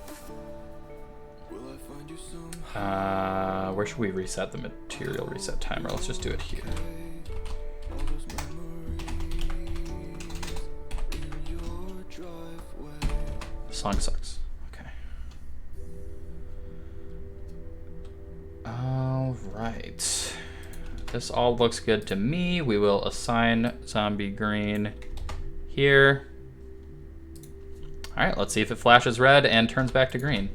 where should we reset the material reset timer? Let's just do it here. The song sucks. Okay. All right. This all looks good to me. We will assign zombie green here. All right, let's see if it flashes red and turns back to green.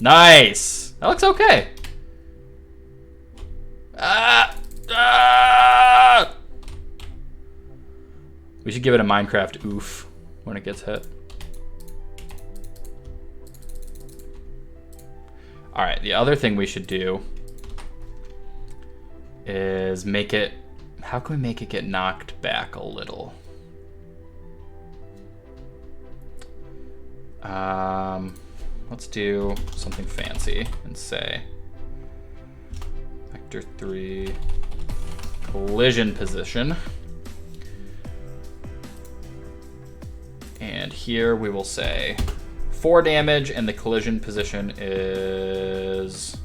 Nice! That looks okay. We should give it a Minecraft oof when it gets hit. All right, the other thing we should do is make it, how can we make it get knocked back a little? Let's do something fancy and say vector 3 collision position. And here we will say 4 damage, and the collision position is,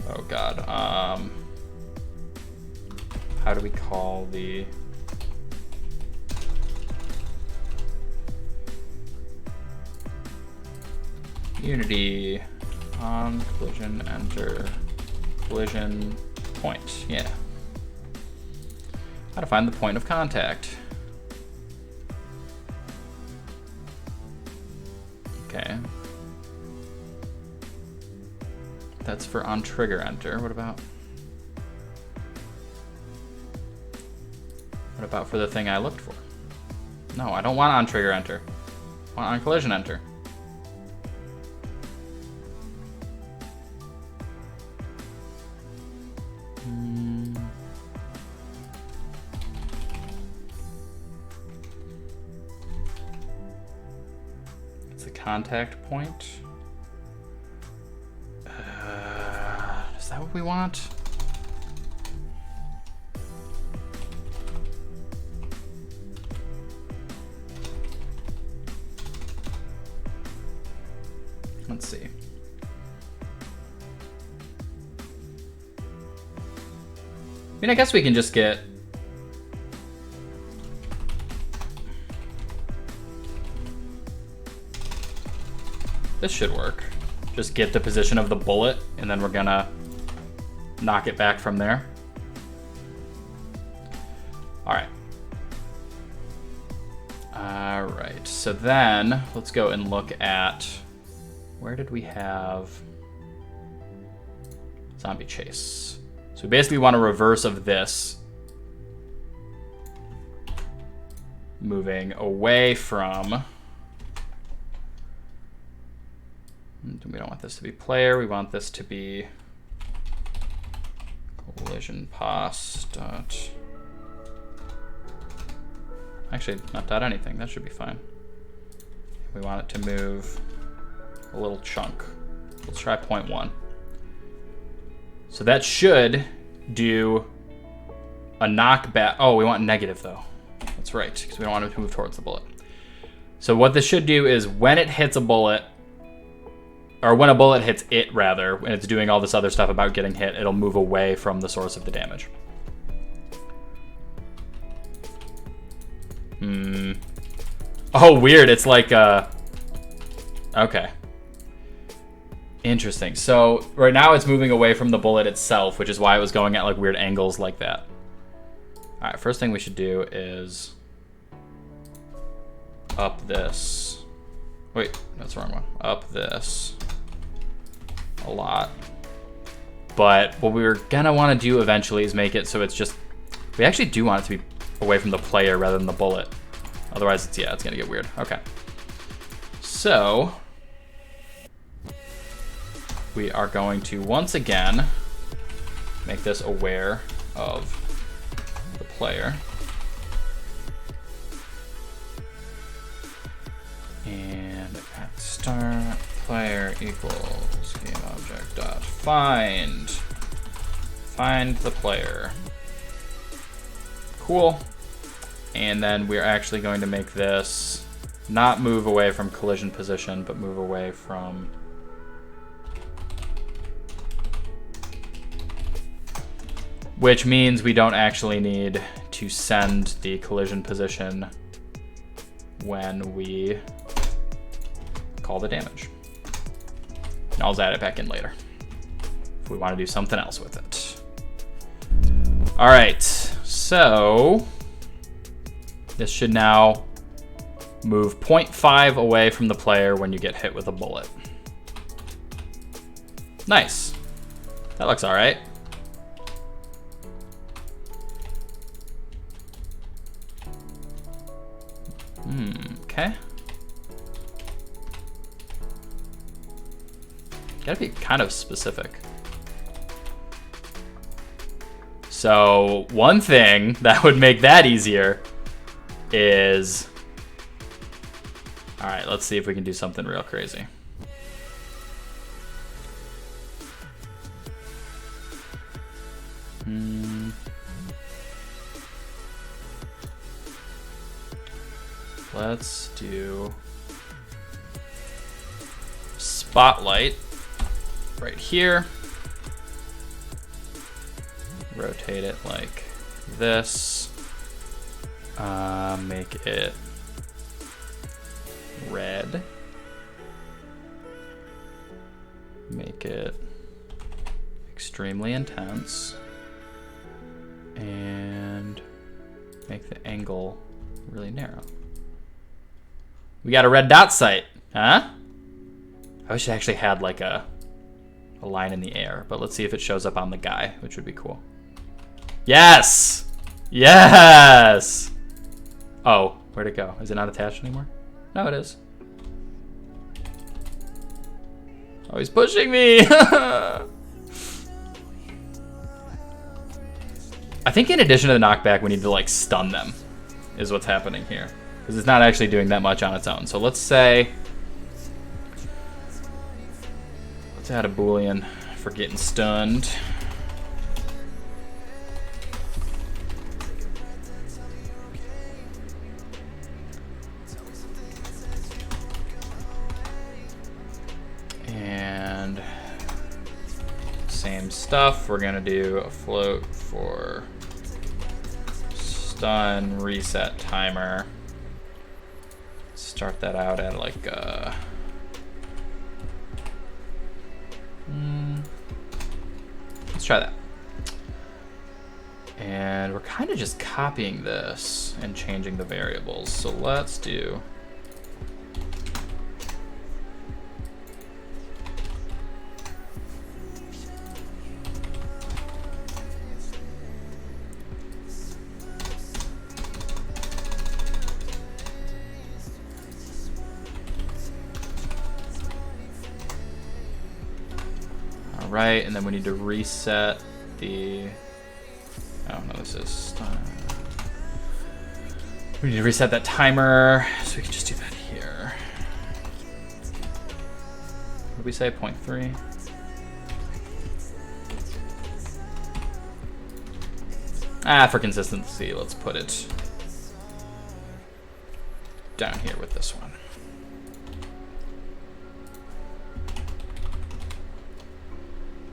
oh god, how do we call the, Unity on collision, enter collision point. Yeah. How to find the point of contact. Okay. That's for on trigger enter. What about for the thing I looked for? No, I don't want on trigger enter. I want on collision enter. Contact point. Is that what we want? Let's see. I mean, I guess we can just get this should work. Just get the position of the bullet, and then we're gonna knock it back from there. All right. All right, so then let's go and look at, where did we have zombie chase? So we basically want a reverse of this, moving away from, we don't want this to be player, we want this to be collision pos dot, actually not dot anything, that should be fine. We want it to move a little chunk. Let's try 0.1. So that should do a knockback. Oh, we want negative though. That's right, because we don't want it to move towards the bullet. So what this should do is when it hits a bullet, or when a bullet hits it rather, when it's doing all this other stuff about getting hit, it'll move away from the source of the damage. Oh, weird, it's like, okay. Interesting, so right now it's moving away from the bullet itself, which is why it was going at like weird angles like that. All right, first thing we should do is up this. Wait, that's the wrong one. Up this a lot. But what we were gonna want to do eventually is make it so it's just, we actually do want it to be away from the player rather than the bullet. Otherwise, it's, yeah, it's gonna get weird. Okay. So we are going to once again make this aware of the player. And at start player equals game object dot find the player. Cool. And then we're actually going to make this not move away from collision position, but move away from which means we don't actually need to send the collision position when we call the damage. And I'll add it back in later if we want to do something else with it. All right, so this should now move 0.5 away from the player when you get hit with a bullet. Nice. That looks all right. Okay. Gotta be kind of specific. So one thing that would make that easier is, all right, let's see if we can do something real crazy. Let's do spotlight right here. Rotate it like this. Make it red. Make it extremely intense. And make the angle really narrow. We got a red dot sight, huh? I wish it actually had like a line in the air, but let's see if it shows up on the guy, which would be cool. Yes! Yes! Oh, where'd it go? Is it not attached anymore? No, it is. Oh, he's pushing me! I think in addition to the knockback, we need to like stun them, is what's happening here. Because it's not actually doing that much on its own. So let's say, let's add a Boolean for getting stunned. And same stuff, we're gonna do a float for stun reset timer. Start that out at like let's try that. And we're kind of just copying this and changing the variables. So let's do right, and then we need to reset the, oh no, this is, we need to reset that timer, so we can just do that here. What did we say, 0.3? For consistency, let's put it down here with this one.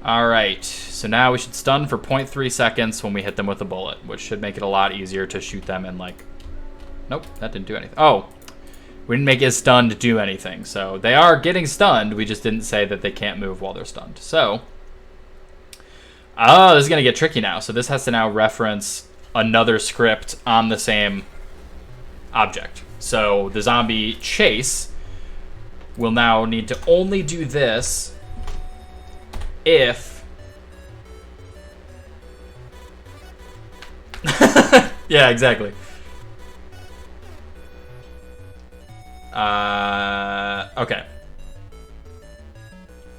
All right, so now we should stun for 0.3 seconds when we hit them with a bullet, which should make it a lot easier to shoot them in like, nope, that didn't do anything. Oh, we didn't make it stunned do anything. So they are getting stunned, we just didn't say that they can't move while they're stunned. So, oh, this is gonna get tricky now. So this has to now reference another script on the same object. So the zombie chase will now need to only do this if yeah, exactly. Okay.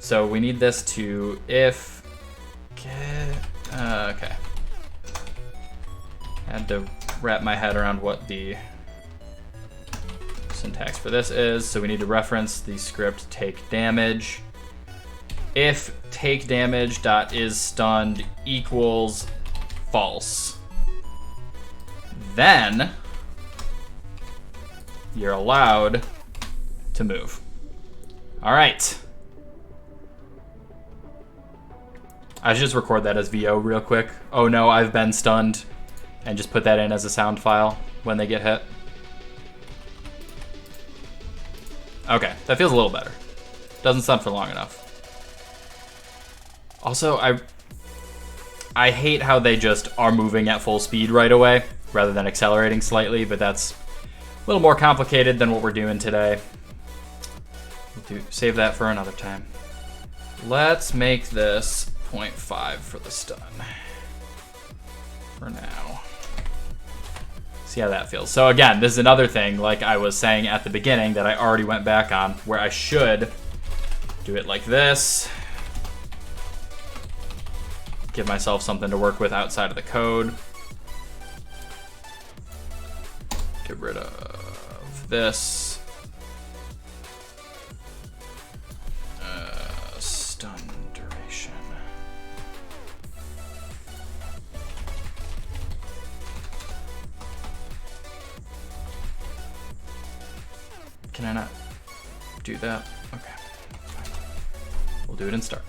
So we need this to if get okay. Had to wrap my head around what the syntax for this is. So we need to reference the script take damage. If take damage dot is stunned equals false, then you're allowed to move. All right. I should just record that as VO real quick. Oh no, I've been stunned. And just put that in as a sound file when they get hit. Okay, that feels a little better. Doesn't stun for long enough. Also, I hate how they just are moving at full speed right away rather than accelerating slightly, but that's a little more complicated than what we're doing today. We'll save that for another time. Let's make this 0.5 for the stun for now. See how that feels. So again, this is another thing, like I was saying at the beginning, that I already went back on, where I should do it like this. Give myself something to work with outside of the code. Get rid of this. Stun duration. Can I not do that? Okay. We'll do it in start.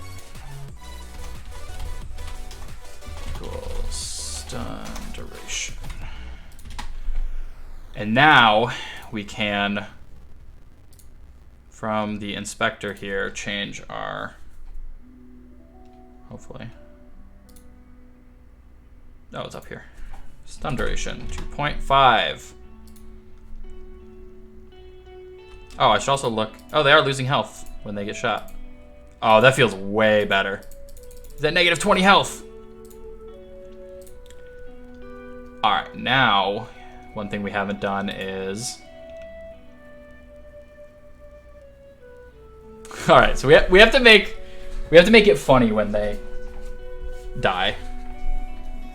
Equals stun duration. And now we can, from the inspector here, change our, hopefully. Oh, it's up here. Stun duration, 2.5. Oh, I should also look. Oh, they are losing health when they get shot. Oh, that feels way better. Is that negative 20 health? All right, now, one thing we haven't done is... All right, so we have to make it funny when they die.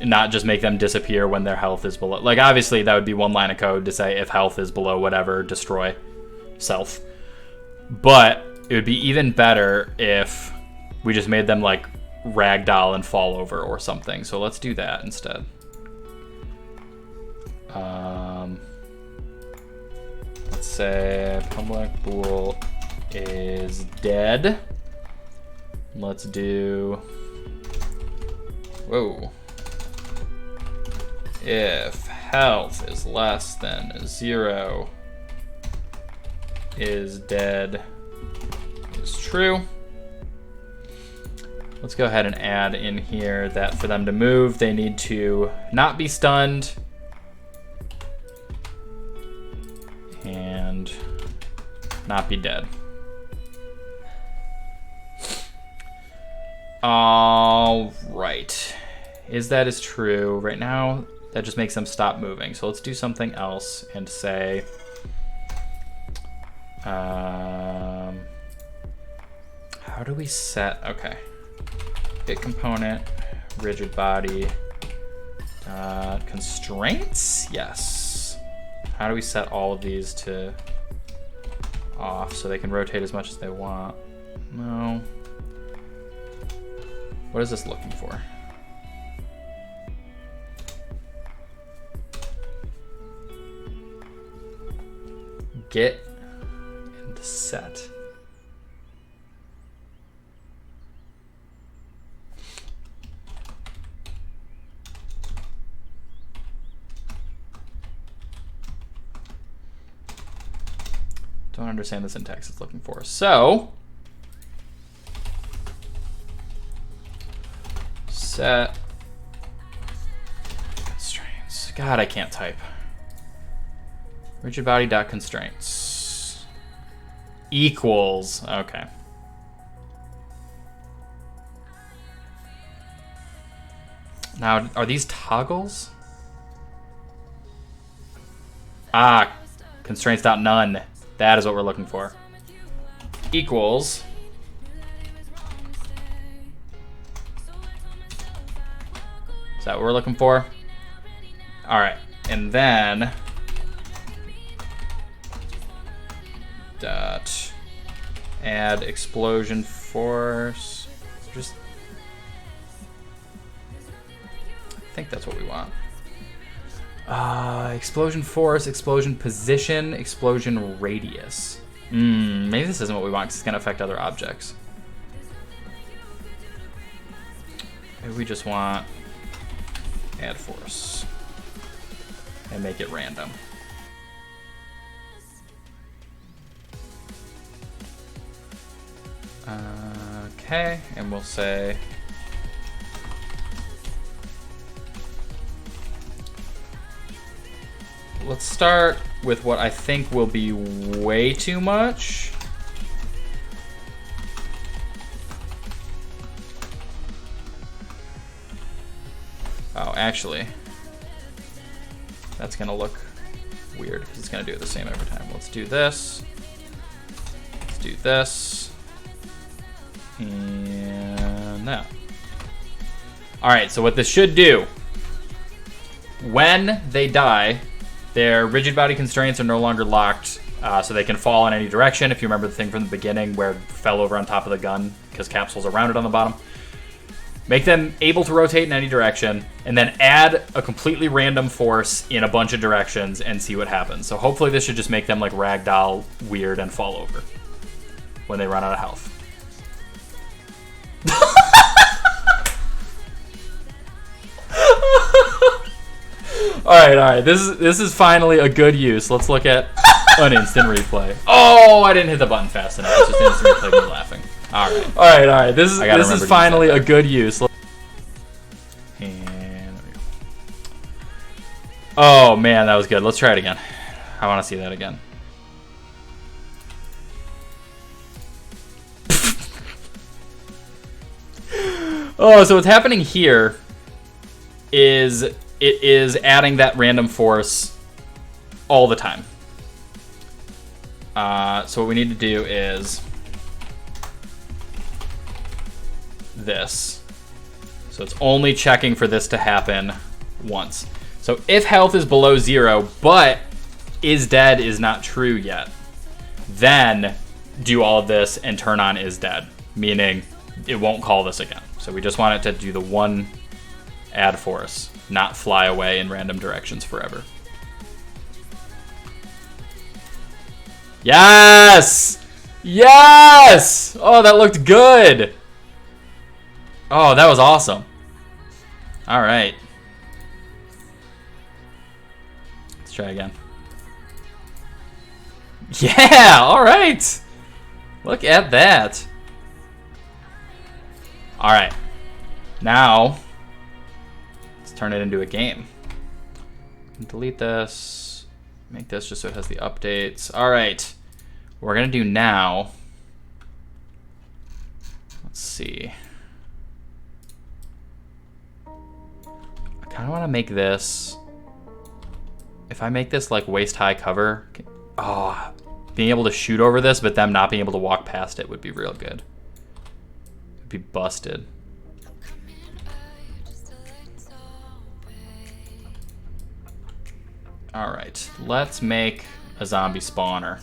And not just make them disappear when their health is below. Like, obviously, that would be one line of code to say if health is below whatever, destroy self. But it would be even better if we just made them like ragdoll and fall over or something. So let's do that instead. Let's say public bool is dead. Let's do, whoa. If health is less than 0, is dead is true. Let's go ahead and add in here that for them to move, they need to not be stunned and not be dead. All right. Is true. Right now, that just makes them stop moving. So let's do something else and say, how do we set, okay. Bit component, rigid body, constraints? Yes. How do we set all of these to off so they can rotate as much as they want? No. What is this looking for? Get and set. Don't understand the syntax it's looking for. So, set constraints. God, I can't type. Rigid body dot constraints equals, okay. Now, are these toggles? Ah, constraints dot none. That is what we're looking for. equals is that what we're looking for? All right, and then dot add explosion force. Just I think that's what we want. Explosion force, explosion position, explosion radius. Maybe this isn't what we want because it's gonna affect other objects. Maybe we just want add force and make it random. Okay, and we'll say let's start with what I think will be way too much. Oh, actually, that's gonna look weird because it's gonna do it the same every time. Let's do this. Let's do this. And that. All right, so what this should do, when they die, their rigid body constraints are no longer locked, so they can fall in any direction. If you remember the thing from the beginning where it fell over on top of the gun because capsules are rounded on the bottom. Make them able to rotate in any direction, and then add a completely random force in a bunch of directions and see what happens. So hopefully this should just make them like ragdoll weird and fall over when they run out of health. All right. This is finally a good use. Let's look at an instant replay. Oh, I didn't hit the button fast enough. It's just instant replay me laughing. All right. This is finally a good use. And oh man, that was good. Let's try it again. I want to see that again. Oh, so what's happening here is it is adding that random force all the time. So what we need to do is this. So it's only checking for this to happen once. So if health is below 0, but is dead is not true yet, then do all of this and turn on is dead, meaning it won't call this again. So we just want it to do the one add force, not fly away in random directions forever. Yes! Yes! Oh, that looked good. Oh, that was awesome. All right. Let's try again. Yeah, all right. Look at that. All right. Now, let's turn it into a game. Delete this. Make this just so it has the updates. All right. What we're going to do now. Let's see. I kind of want to make this. If I make this like waist high cover. Oh, being able to shoot over this, but them not being able to walk past it would be real good. It'd be busted. All right, let's make a zombie spawner.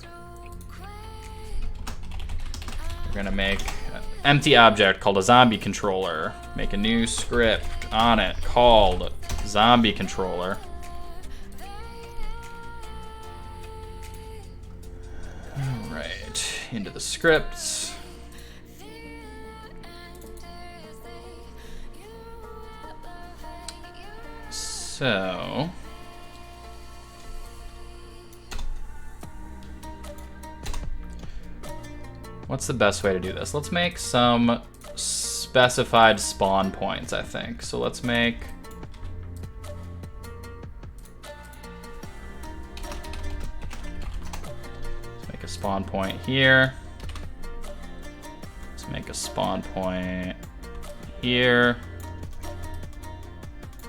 We're gonna make an empty object called a zombie controller. Make a new script on it called zombie controller. All right, into the scripts. So what's the best way to do this? Let's make some specified spawn points, I think. So let's make a spawn point here. Let's make a spawn point here.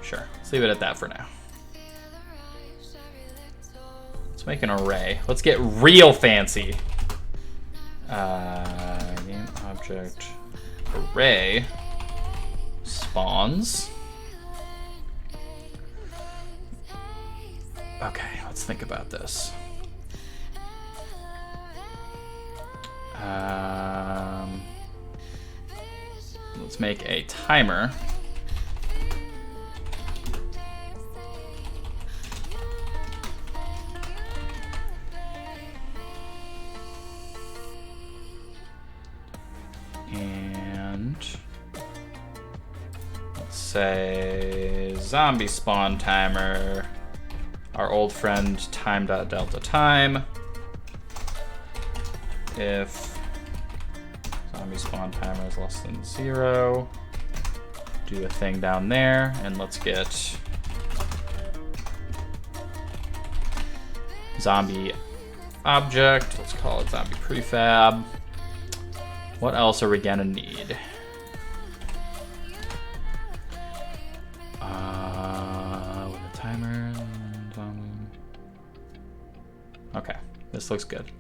Sure, let's leave it at that for now. Let's make an array. Let's get real fancy. object array spawns. Okay, let's think about this. Let's make a timer. And let's say zombie spawn timer, our old friend time.delta time. If zombie spawn timer is less than 0, do a thing down there, and let's get zombie object. Let's call it zombie prefab. What else are we gonna need? With a timer. Okay, this looks good.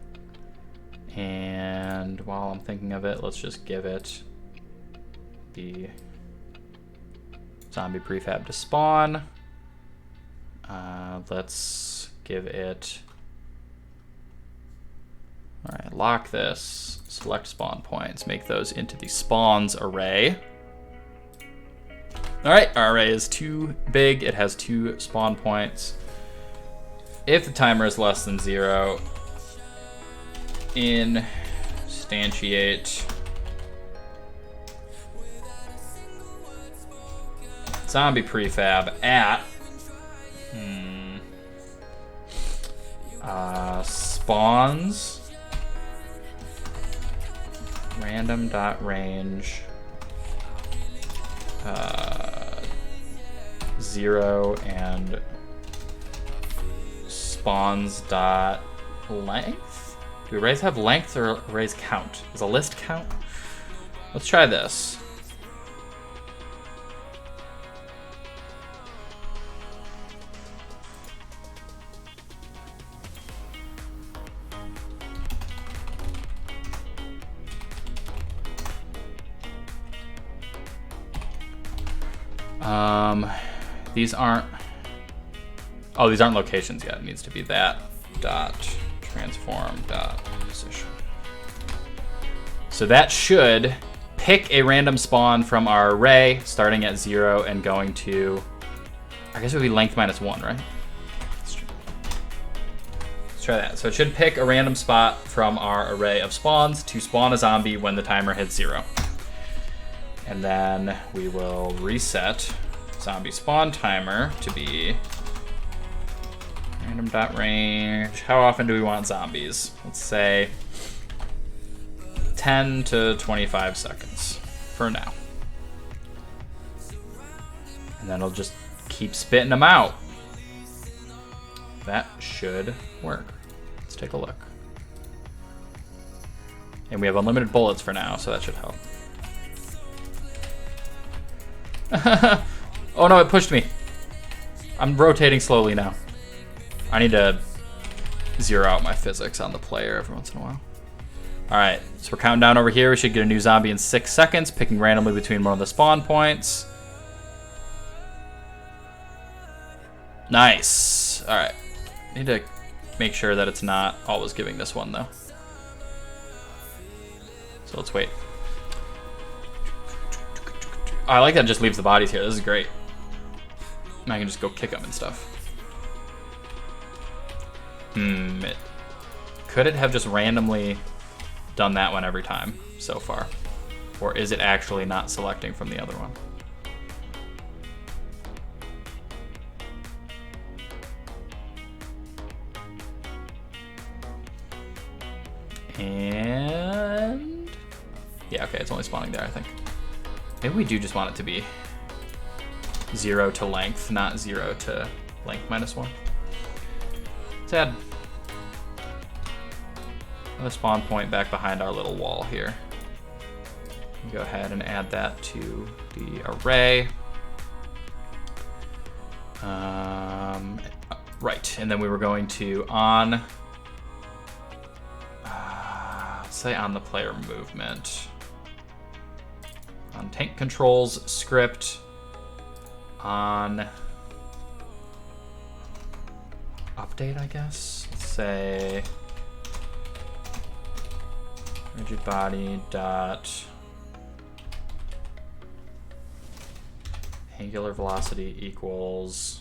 And while I'm thinking of it, let's just give it the zombie prefab to spawn. Let's give it, all right, lock this, select spawn points, make those into the spawns array. All right, our array is too big. It has 2 spawn points. If the timer is less than 0, instantiate zombie prefab at spawns random.range 0 and spawns.length. Do arrays have length or arrays count? Is a list count? Let's try this. These aren't, oh, these aren't locations yet. It needs to be that dot transform dot position. So that should pick a random spawn from our array starting at 0 and going to, I guess it would be length -1, right? Let's try that. So it should pick a random spot from our array of spawns to spawn a zombie when the timer hits 0. And then we will reset zombie spawn timer to be random.range. How often do we want zombies? Let's say 10 to 25 seconds for now. And then it'll just keep spitting them out. That should work. Let's take a look. And we have unlimited bullets for now, so that should help. Oh no, it pushed me. I'm rotating slowly now. I need to zero out my physics on the player every once in a while. All right, so we're counting down over here. We should get a new zombie in 6 seconds, picking randomly between one of the spawn points. Nice. All right, need to make sure that it's not always giving this one though. So let's wait. I like that it just leaves the bodies here. This is great. I can just go kick them and stuff. Could it have just randomly done that one every time so far? Or is it actually not selecting from the other one? And yeah, okay, it's only spawning there, I think. Maybe we do just want it to be 0 to length, not 0 to length -1. Let's add another spawn point back behind our little wall here. Go ahead and add that to the array. Right, and then we were going to say on the player movement. on tank controls script on update, I guess. Let's say rigid body dot angular velocity equals,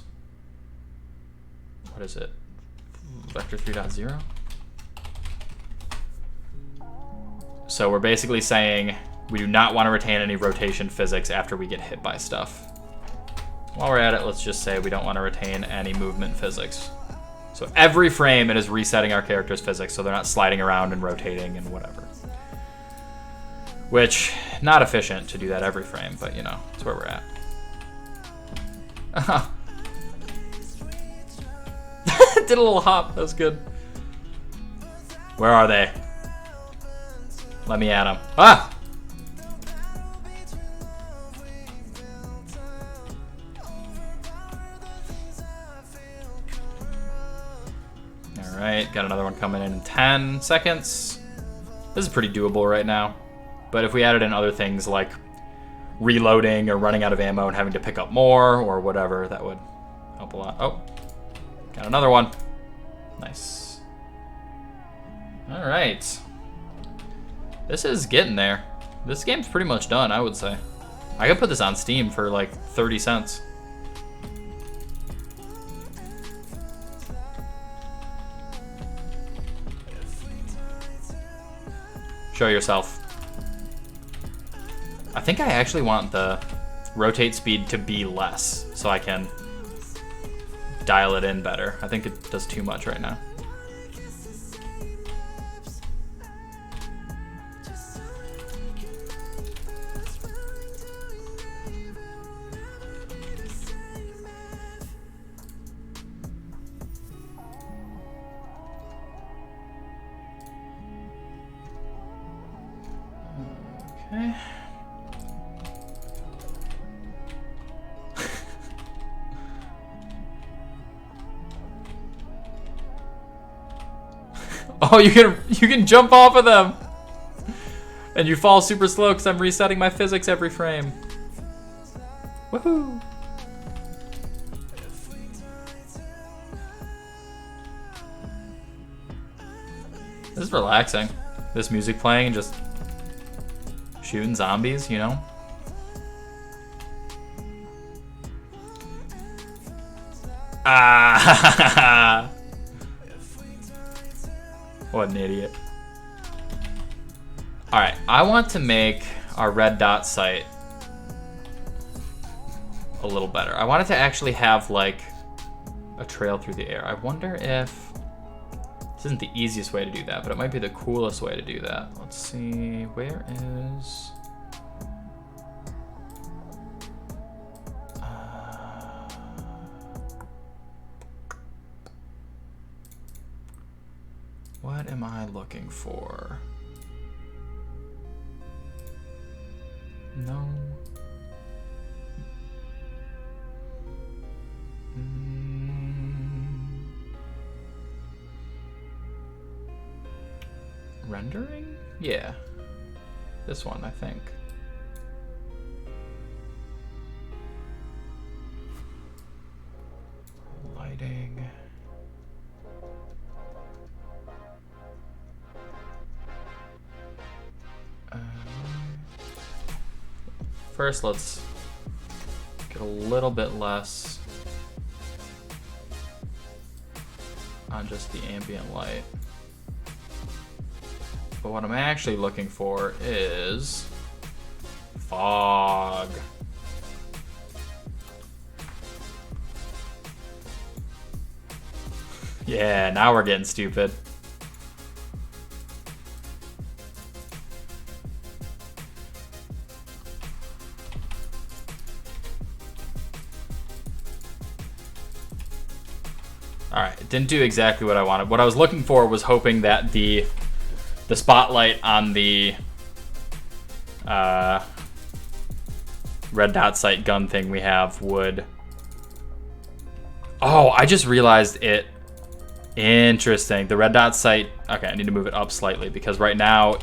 what is it? Vector 3.0? So we're basically saying we do not want to retain any rotation physics after we get hit by stuff. While we're at it, let's just say we don't want to retain any movement physics. So every frame it is resetting our character's physics so they're not sliding around and rotating and whatever. Which, not efficient to do that every frame, but you know, that's where we're at. Did a little hop, that was good. Where are they? Let me at them. Ah! Alright, got another one coming in 10 seconds. This is pretty doable right now. But if we added in other things like reloading or running out of ammo and having to pick up more or whatever, that would help a lot. Oh, got another one. Nice. Alright. This is getting there. This game's pretty much done, I would say. I could put this on Steam for like 30 cents. Show yourself. I think I actually want the rotate speed to be less so I can dial it in better. I think it does too much right now. Okay. Oh, you can jump off of them. And you fall super slow because I'm resetting my physics every frame. Woohoo! This is relaxing. This music playing and just shooting zombies, you know? Ah! What an idiot. Alright, I want to make our red dot sight a little better. I want it to actually have like a trail through the air. I wonder if this isn't the easiest way to do that, but it might be the coolest way to do that. Let's see, where is... what am I looking for? No. Rendering? Yeah. This one, I think. Lighting. First, let's get a little bit less on just the ambient light. But what I'm actually looking for is fog. Yeah, now we're getting stupid. Alright, it didn't do exactly what I wanted. What I was looking for was hoping that the spotlight on the red dot sight gun thing we have would... Oh, I just realized it. Interesting. The red dot sight... Okay, I need to move it up slightly because right now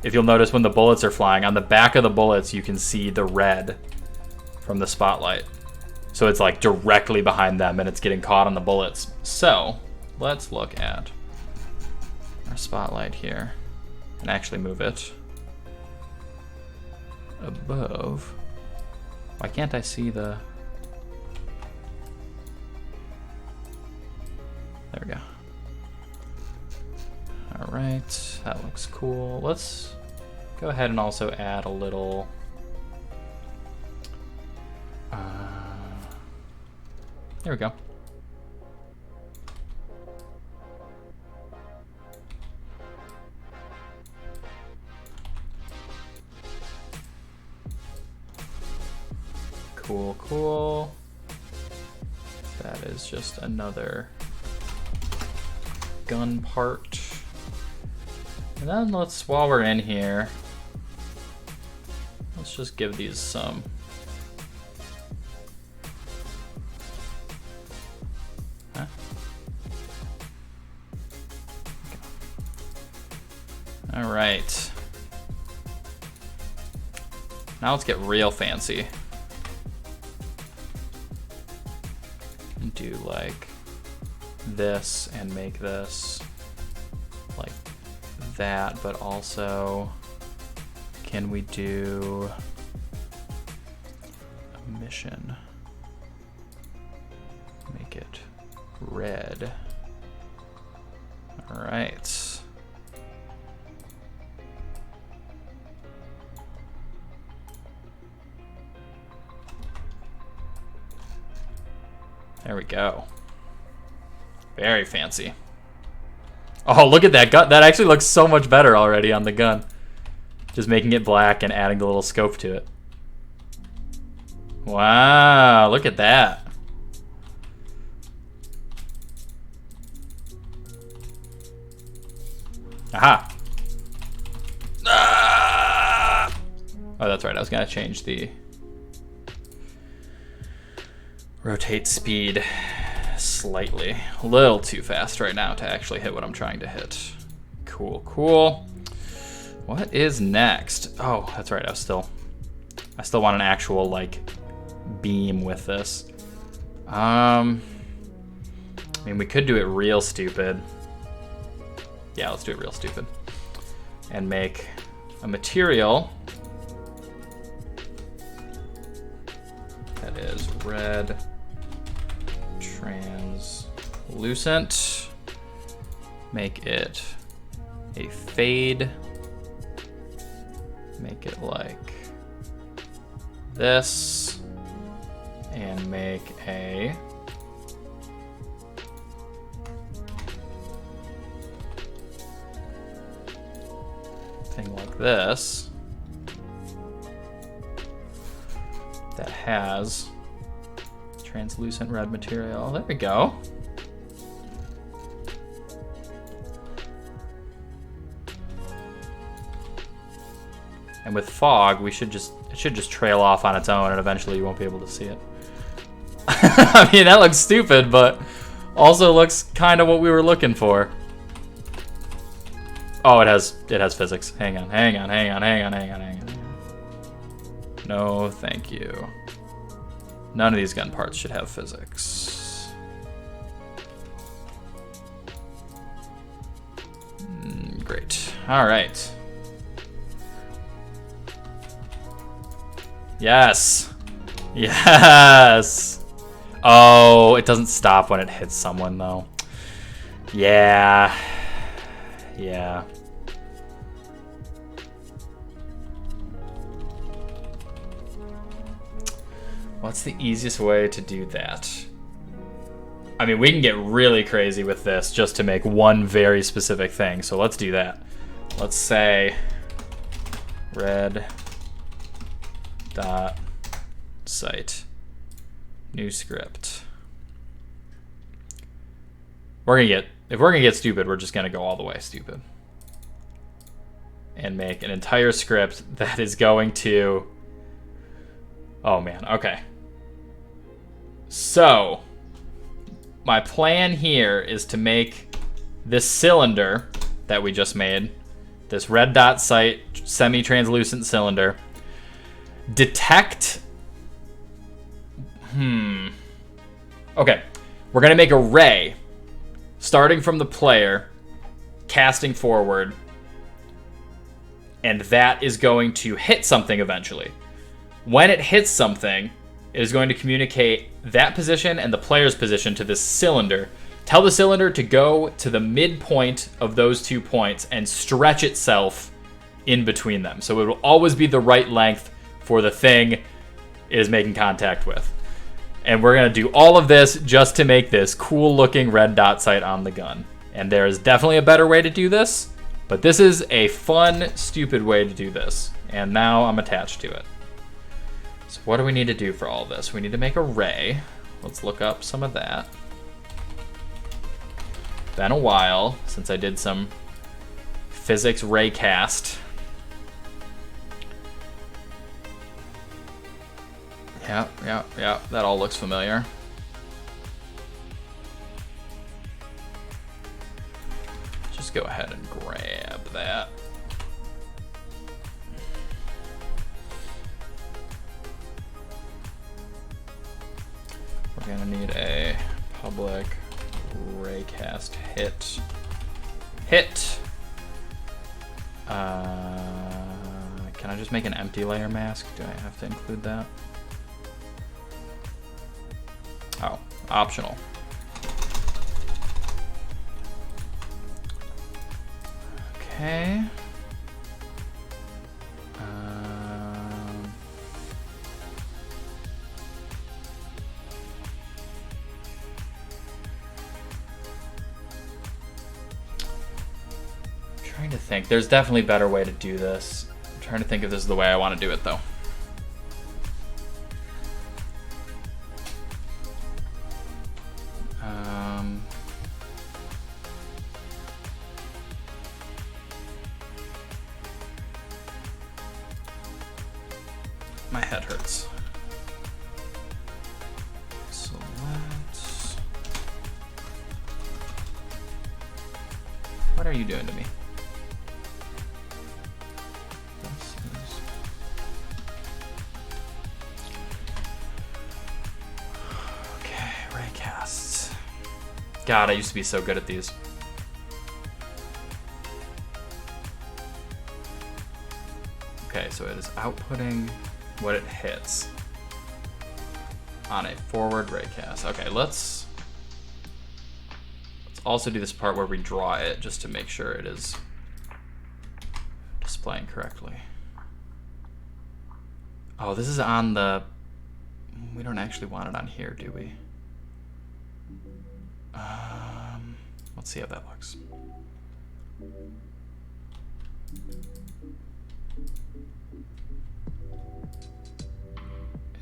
if you'll notice when the bullets are flying, on the back of the bullets, you can see the red from the spotlight. So it's like directly behind them and it's getting caught on the bullets. So let's look at our spotlight here and actually move it above. Why can't I see the... There we go. All right, that looks cool. Let's go ahead and also add a little... there we go. Cool, cool. That is just another gun part. And then let's, while we're in here, let's just give these some All right. Now let's get real fancy. And do like this and make this like that, but also can we do a mission? Make it red. All right. There we go. Very fancy. Oh, look at that gun. That actually looks so much better already on the gun. Just making it black and adding the little scope to it. Wow, look at that. Aha. Ah! Oh, that's right. I was going to change the rotate speed slightly. A little too fast right now to actually hit what I'm trying to hit. Cool, cool. What is next? Oh, that's right. I still want an actual like beam with this. I mean, we could do it real stupid. Yeah, let's do it real stupid. And make a material that is red translucent. Make it a fade. Make it like this. And make a thing like this that has translucent red material. There we go. And with fog, it should just trail off on its own, and eventually you won't be able to see it. I mean, that looks stupid, but also looks kind of what we were looking for. Oh, it has physics. Hang on. No, thank you. None of these gun parts should have physics. Great. All right. Yes. Yes. Oh, it doesn't stop when it hits someone, though. Yeah. Yeah. What's the easiest way to do that? I mean, we can get really crazy with this just to make one very specific thing, so let's do that. Let's say red dot site new script. If we're gonna get stupid, we're just gonna go all the way stupid and make an entire script that is going to, oh man, okay. So my plan here is to make this cylinder that we just made this red dot sight semi-translucent cylinder. Detect. Okay, we're gonna make a ray starting from the player, casting forward, and that is going to hit something eventually. When it hits something, it is going to communicate that position and the player's position to this cylinder. Tell the cylinder to go to the midpoint of those 2 points and stretch itself in between them. So it will always be the right length for the thing it is making contact with. And we're going to do all of this just to make this cool looking red dot sight on the gun. And there is definitely a better way to do this, but this is a fun, stupid way to do this. And now I'm attached to it. So what do we need to do for all this? We need to make a ray. Let's look up some of that. Been a while since I did some physics raycast. Yeah, that all looks familiar. Just go ahead and grab that. We're gonna need a public raycast hit. Can I just make an empty layer mask? Do I have to include that? Oh, optional. Okay. Trying to think. There's definitely a better way to do this. I'm trying to think if this is the way I want to do it, though. My head hurts. So let's... What are you doing to me? God, I used to be so good at these. Okay, so it is outputting what it hits on a forward raycast. Okay, let's also do this part where we draw it just to make sure it is displaying correctly. Oh, this is on the... We don't actually want it on here, do we? Let's see how that looks.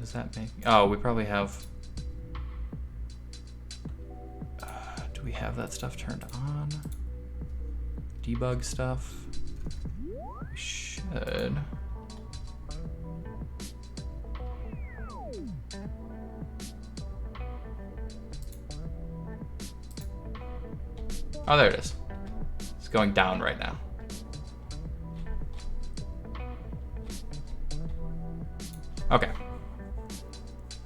Is that making... Oh, we probably have... do we have that stuff turned on? Debug stuff? We should. Oh, there it is. It's going down right now. Okay.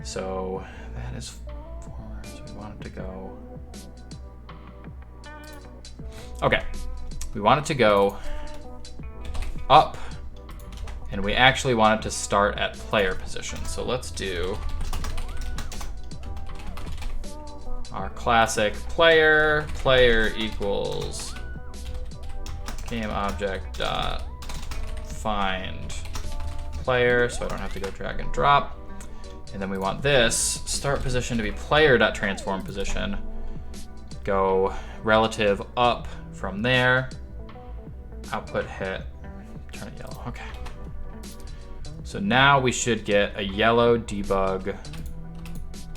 So that is forward. So we want it to go. Okay. We want it to go up, and we actually want it to start at player position. So let's do our classic player equals game object dot find player, so I don't have to go drag and drop. And then we want this start position to be player dot transform position. Go relative up from there. Output hit. Turn it yellow. Okay. So now we should get a yellow debug.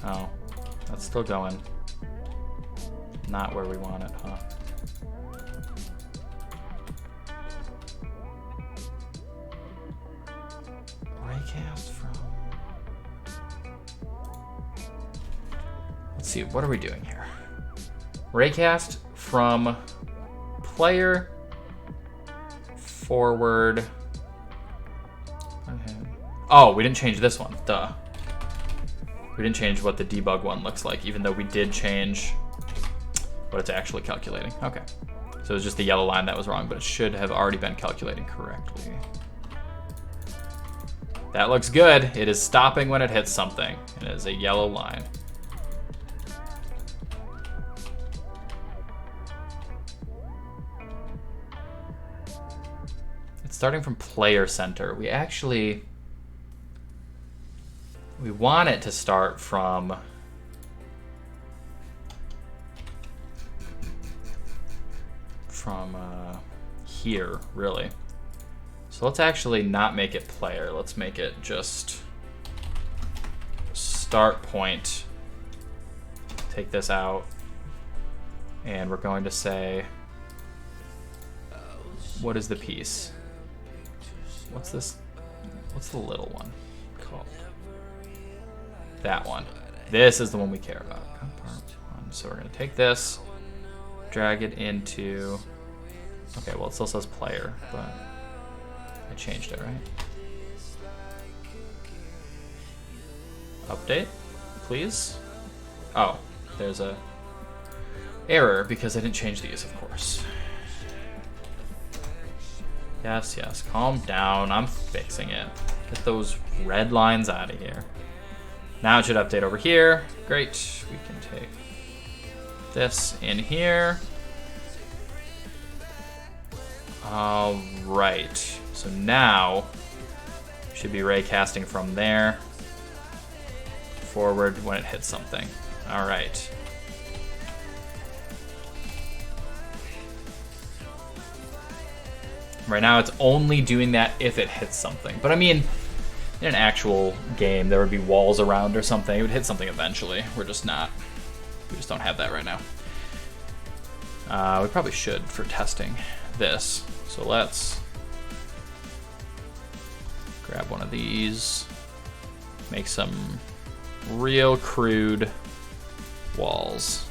Oh, that's still going. Not where we want it, huh? Raycast from... Let's see, what are we doing here? Raycast from player forward. Okay. Oh, we didn't change this one. Duh. We didn't change what the debug one looks like, even though we did change what it's actually calculating. Okay. So it was just the yellow line that was wrong, but it should have already been calculating correctly. That looks good. It is stopping when it hits something. It is a yellow line. It's starting from player center. We want it to start from here, really. So let's actually not make it player. Let's make it just start point. Take this out. And we're going to say, what is the piece? What's this? What's the little one called? That one. This is the one we care about. Part one. So we're going to take this, drag it into... Okay, well, it still says player, but I changed it, right? Update, please. Oh, there's a error because I didn't change these, of course. Yes, yes, calm down. I'm fixing it. Get those red lines out of here. Now it should update over here. Great. We can take this in here. All right. So now should be ray casting from there forward when it hits something. All right. Right now it's only doing that if it hits something. But I mean, in an actual game, there would be walls around or something. It would hit something eventually. We just don't have that right now. We probably should for testing this. So let's grab one of these, make some real crude walls.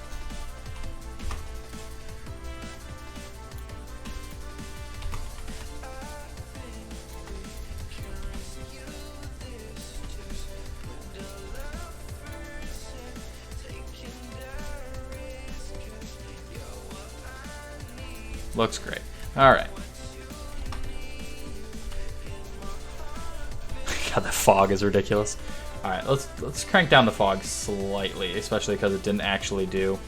Looks great. All right. God, the fog is ridiculous. All right, let's crank down the fog slightly, especially because it didn't actually do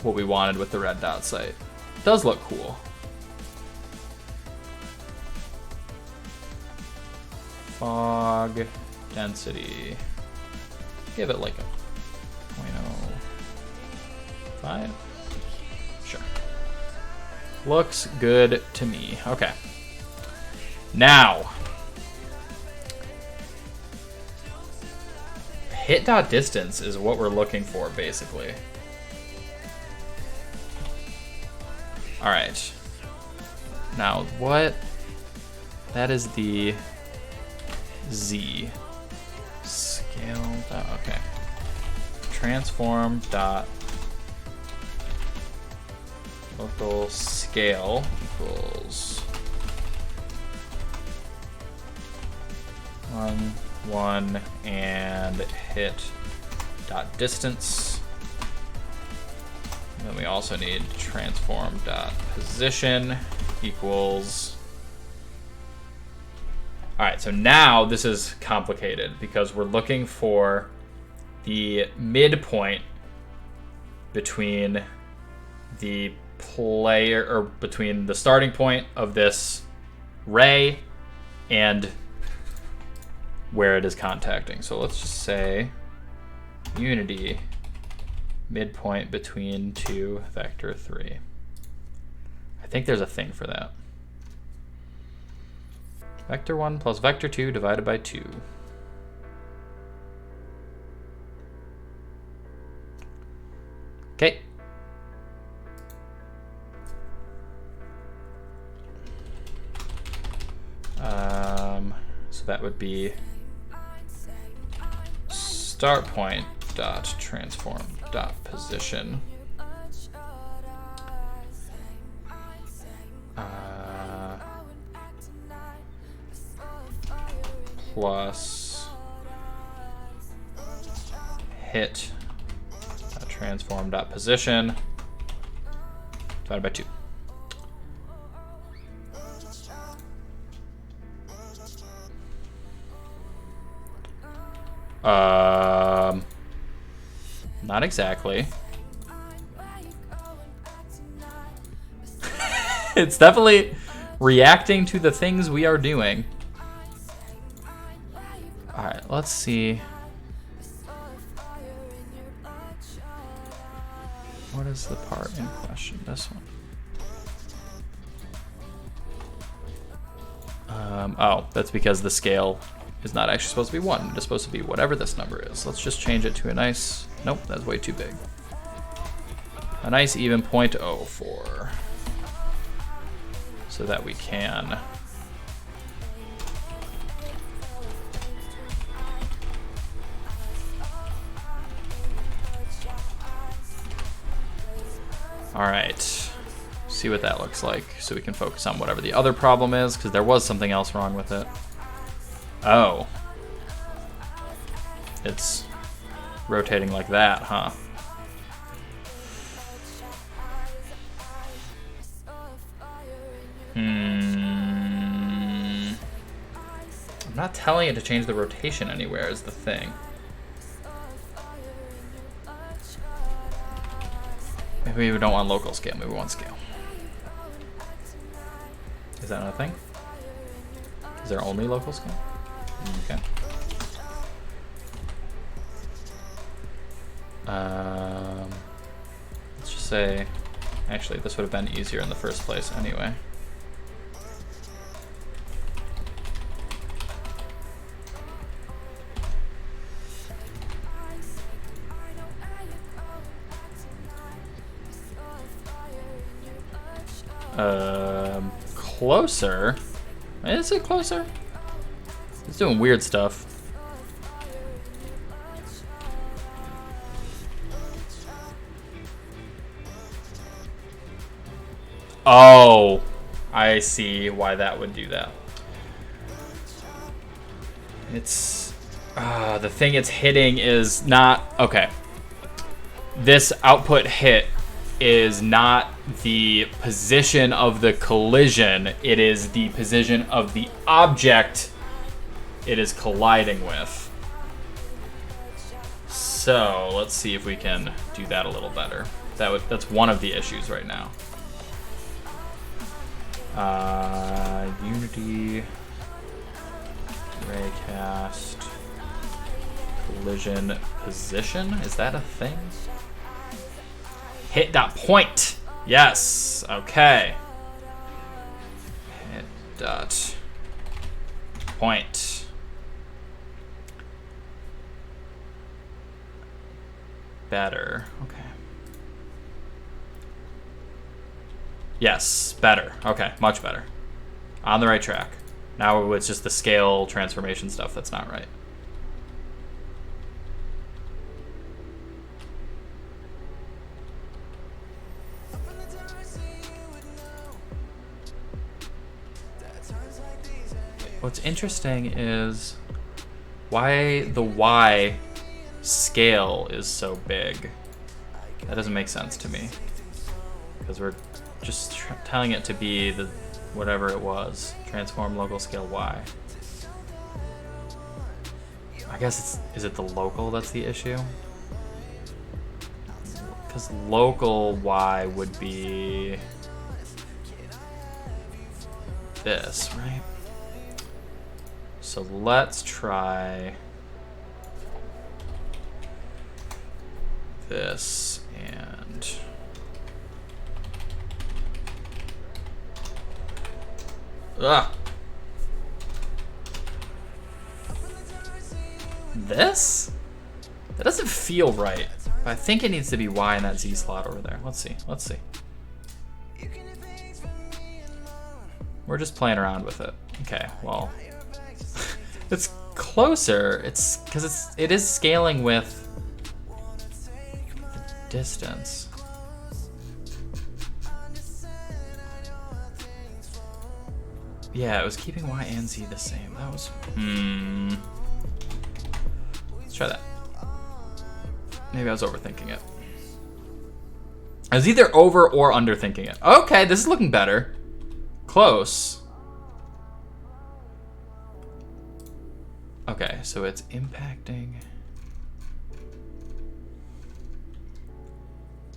what we wanted with the red dot sight. It does look cool. Fog density. Give it like a 0.05. Sure. Looks good to me. Okay. Now, hit dot distance is what we're looking for, basically. All right. Now, what? That is the Z. Scale dot, okay. Transform dot local scale equals 1 and hit dot distance. And then we also need transform dot position equals. All right, so now this is complicated because we're looking for the midpoint between the player, or between the starting point of this ray and where it is contacting. So let's just say unity midpoint between 2 vector 3. I think there's a thing for that. Vector 1 plus vector 2 divided by 2. Okay. So that would be start point dot transform dot position. plus hit transform dot position divided by 2. Not exactly. It's definitely reacting to the things we are doing. All right, let's see. What is the part in question? This one. Oh, that's because the scale is not actually supposed to be 1. It's supposed to be whatever this number is. Let's just change it to a nice... Nope, that's way too big. A nice even 0.04. So that we can... All right, see what that looks like so we can focus on whatever the other problem is, because there was something else wrong with it. Oh. It's rotating like that, huh? I'm not telling it to change the rotation anywhere is the thing. Maybe we don't want local scale, maybe we want scale. Is that another thing? Is there only local scale? Okay. Let's just say, actually this would have been easier in the first place anyway. Closer? Is it closer? It's doing weird stuff. Oh, I see why that would do that. It's the thing it's hitting is not okay. This output hit is not the position of the collision, it is the position of the object it is colliding with. So let's see if we can do that a little better. That's one of the issues right now. Unity, raycast, collision position, is that a thing? Hit dot point. Yes. Okay. Hit dot point. Better. Okay. Yes. Better. Okay. Much better. On the right track. Now it's just the scale transformation stuff that's not right. What's interesting is why the Y scale is so big. That doesn't make sense to me. Because we're just telling it to be the whatever it was. Transform local scale Y. I guess is it the local that's the issue? Because local Y would be this, right? So let's try this and this? That doesn't feel right. But I think it needs to be Y in that Z slot over there. Let's see. Let's see. We're just playing around with it. Okay, well. It's closer. It's because it is scaling with the distance. Yeah, it was keeping Y and Z the same. That was... Let's try that. Maybe I was overthinking it. I was either over or underthinking it. Okay, this is looking better. Close. Okay, so it's impacting...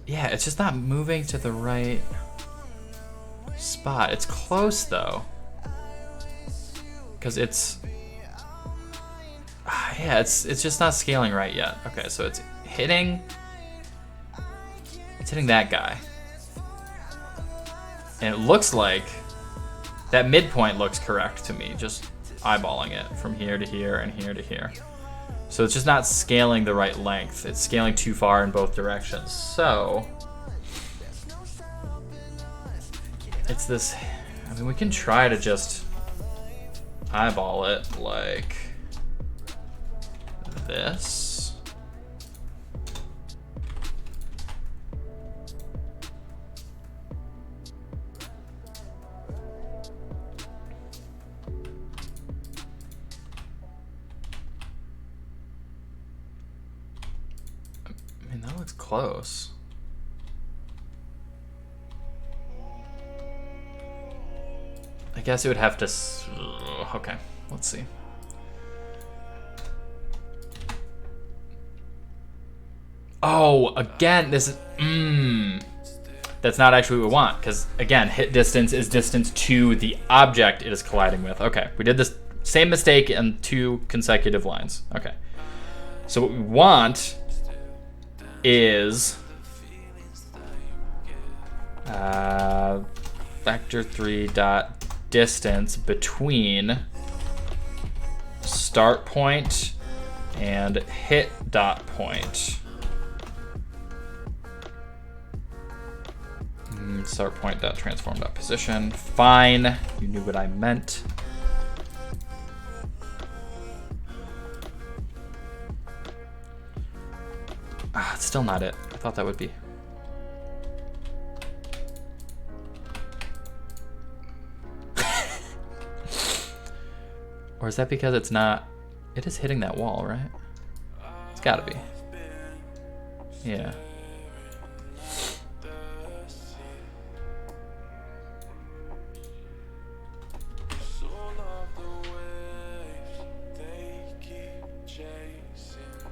Yeah, it's just not moving to the right spot. It's close, though. Because it's... yeah, it's just not scaling right yet. Okay, so it's hitting... It's hitting that guy. And it looks like that midpoint looks correct to me, just eyeballing it from here to here and here to here. So it's just not scaling the right length. It's scaling too far in both directions. So it's this, I mean, we can try to just eyeball it like this. I mean, that looks close. I guess it would have to... Okay, let's see. Oh, again, this is... That's not actually what we want, because, again, hit distance is distance to the object it is colliding with. Okay, we did this same mistake in 2 consecutive lines. Okay. So what we want is... vector 3 dot distance between start point and hit dot point. Start point dot transform dot position. Fine, you knew what I meant. It's still not it. I thought that would be. Or is that because it's not... It is hitting that wall, right? It's gotta be. Yeah.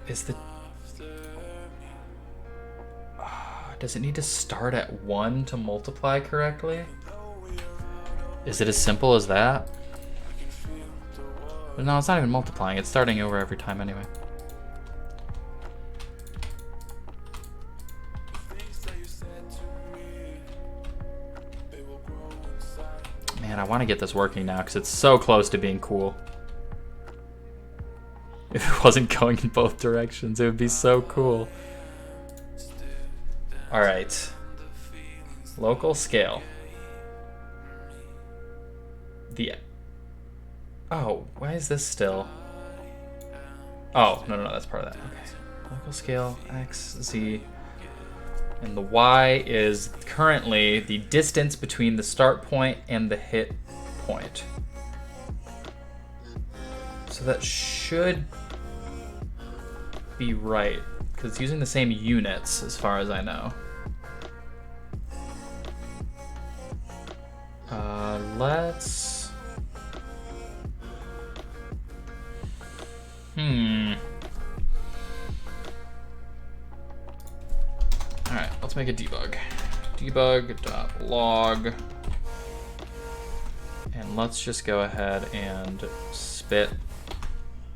Is the... does it need to start at 1 to multiply correctly? Is it as simple as that? But no, it's not even multiplying. It's starting over every time anyway. Man, I want to get this working now because it's so close to being cool. If it wasn't going in both directions, it would be so cool. All right. Local scale. The... Oh, why is this still? Oh, no, that's part of that. Okay. Local scale, X, Z. And the Y is currently the distance between the start point and the hit point. So that should be right, because it's using the same units as far as I know. Let's... Alright, let's make a debug. Debug.log. And let's just go ahead and spit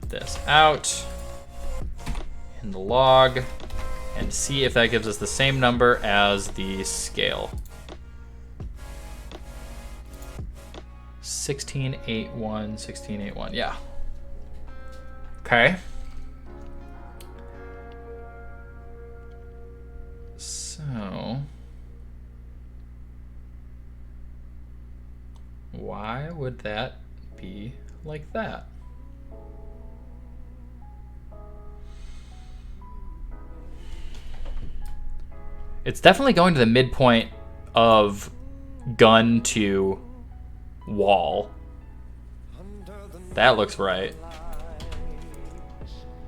this out in the log and see if that gives us the same number as the scale. 1681, 1681, yeah. Okay. So, why would that be like that? It's definitely going to the midpoint of gun to wall. That looks right.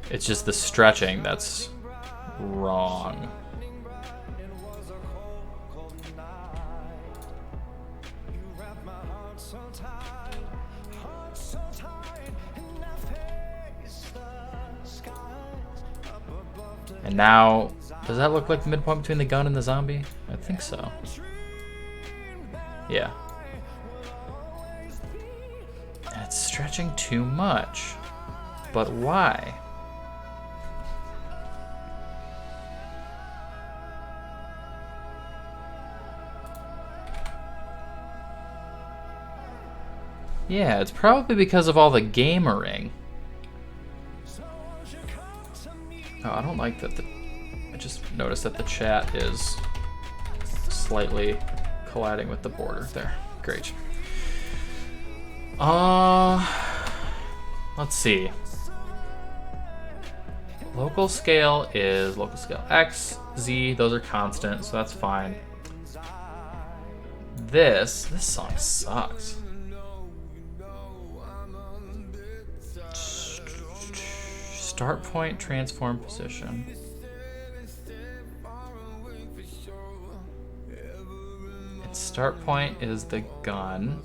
It's just the stretching that's wrong. And now, does that look like the midpoint between the gun and the zombie? I think so. Yeah. It's stretching too much. But why? Yeah, it's probably because of all the gamering. Oh, I don't like that I just noticed that the chat is slightly colliding with the border there. Great. Let's see. Local scale is local scale X, Z, those are constant, so that's fine. This song sucks. Start point, transform position. Its start point is the gun,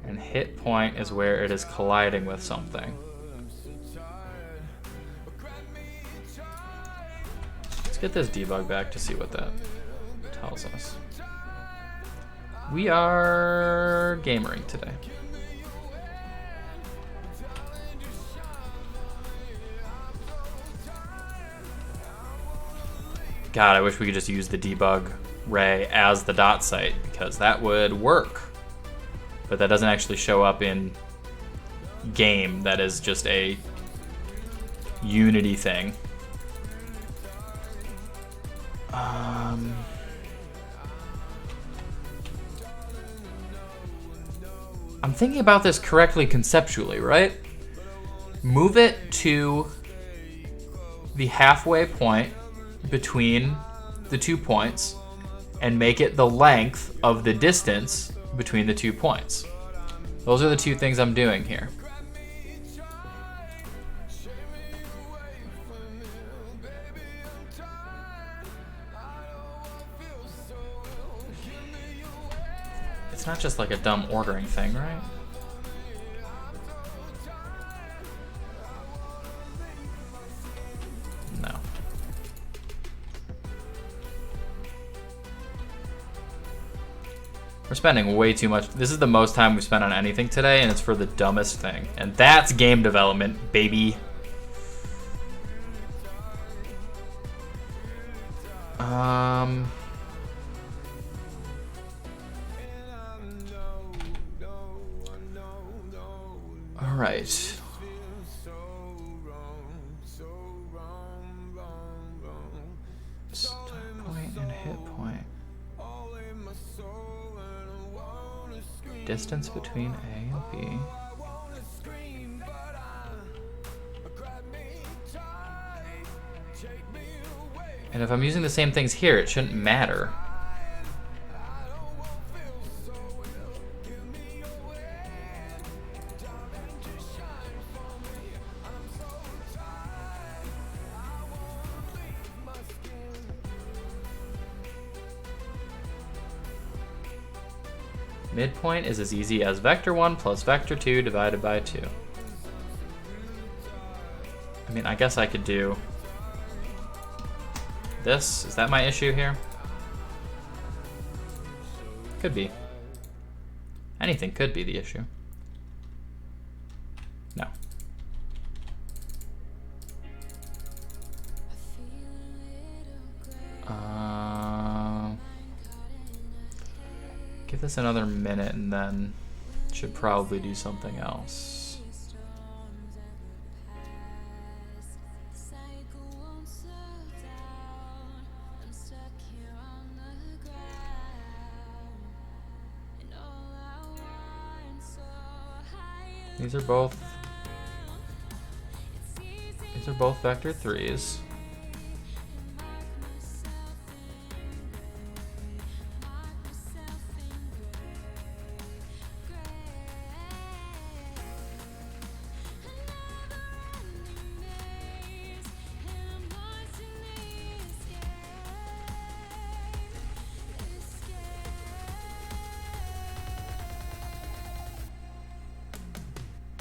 and hit point is where it is colliding with something. Let's get this debug back to see what that tells us. We are gamering today. God, I wish we could just use the debug ray as the dot site, because that would work. But that doesn't actually show up in game. That is just a Unity thing. I'm thinking about this correctly conceptually, right? Move it to the halfway point between the 2 points and make it the length of the distance between the 2 points. Those are the 2 things I'm doing here. It's not just like a dumb ordering thing, right? No. We're spending way too much. This is the most time we've spent on anything today, and it's for the dumbest thing. And that's game development, baby. All right. Start point and hit point. Distance between A and B. And if I'm using the same things here, it shouldn't matter. Midpoint is as easy as vector 1 plus vector 2 divided by 2. I mean, I guess I could do this. Is that my issue here? Could be. Anything could be the issue. No. Give this another minute and then should probably do something else. These are both vector 3s.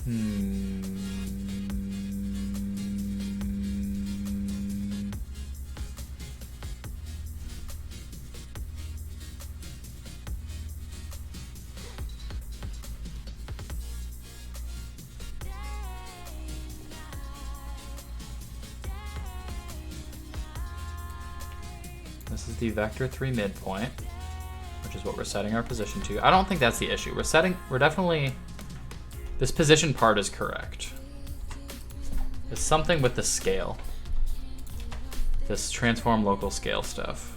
This is the vector 3 midpoint, which is what we're setting our position to. I don't think that's the issue. We're definitely, this position part is correct. It's something with the scale. This transform local scale stuff.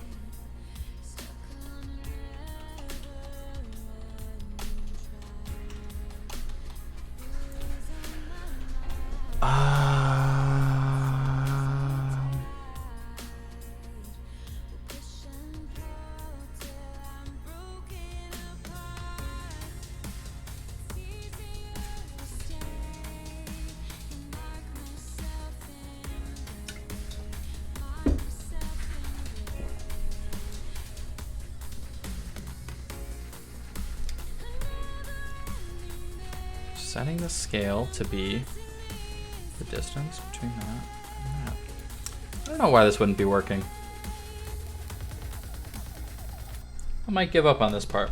Setting the scale to be the distance between that and that. I don't know why this wouldn't be working. I might give up on this part.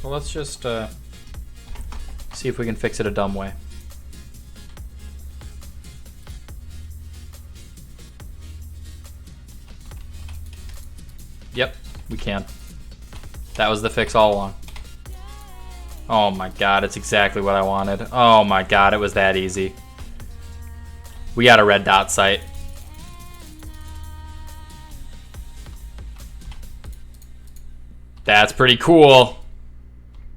Well, let's just see if we can fix it a dumb way. Yep, we can. That was the fix all along. Oh my god, it's exactly what I wanted. Oh my god, it was that easy. We got a red dot site. That's pretty cool.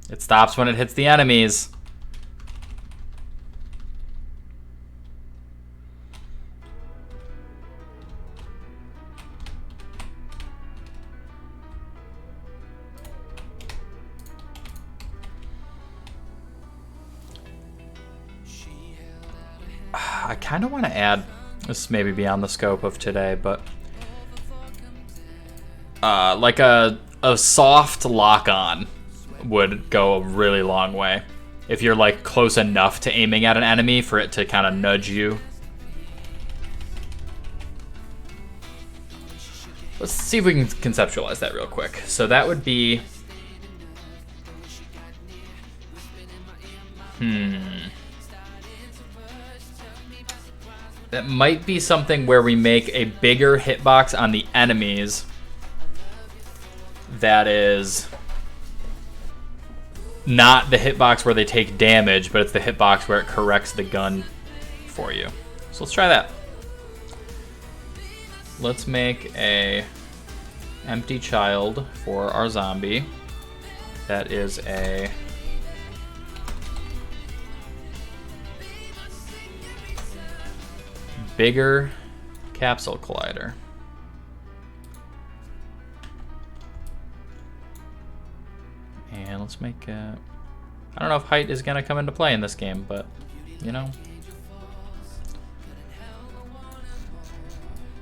It stops when it hits the enemies. I kind of want to add, this may be beyond the scope of today, but like a soft lock-on would go a really long way. If you're like close enough to aiming at an enemy for it to kind of nudge you. Let's see if we can conceptualize that real quick. So that would be... That might be something where we make a bigger hitbox on the enemies that is not the hitbox where they take damage, but it's the hitbox where it corrects the gun for you. So let's try that. Let's make a empty child for our zombie. That is a... bigger capsule collider. And let's make a... I don't know if height is going to come into play in this game, but, you know.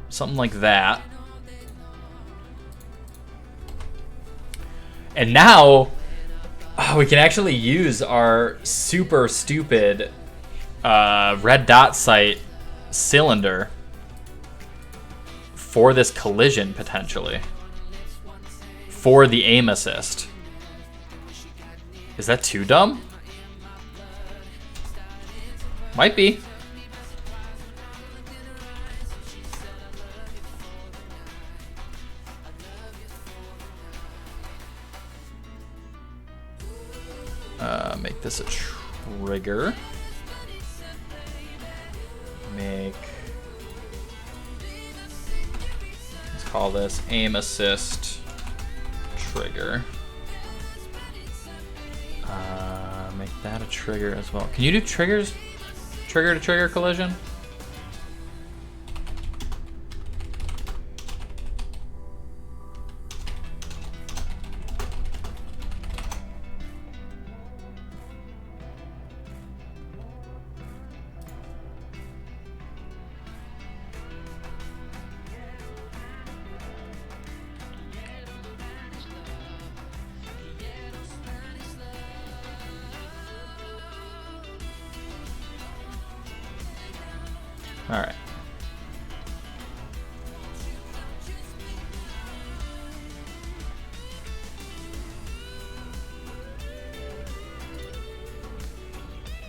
Something like that. And now, we can actually use our super stupid red dot sight cylinder for this collision, potentially. For the aim assist. Is that too dumb? Might be. Make this a trigger. Let's call this aim assist trigger. Make that a trigger as well. Can you do triggers? Trigger to trigger collision? All right.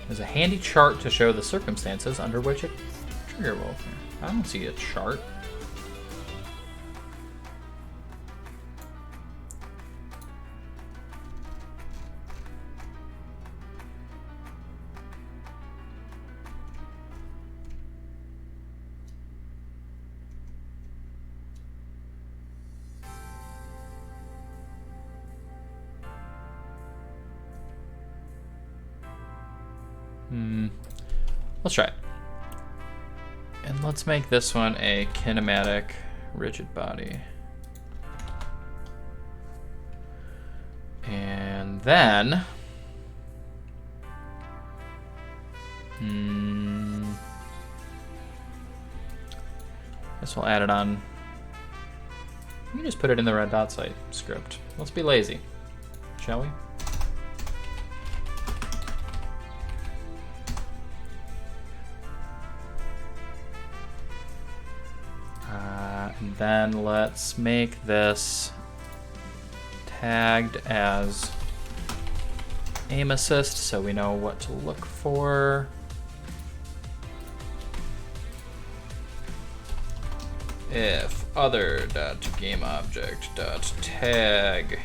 There's a handy chart to show the circumstances under which a trigger will occur. I don't see a chart. Let's try it. And let's make this one a kinematic rigid body. And then guess we'll add it on. You can just put it in the red dot site script. Let's be lazy, shall we? And then let's make this tagged as aim assist so we know what to look for. If other.gameObject.tag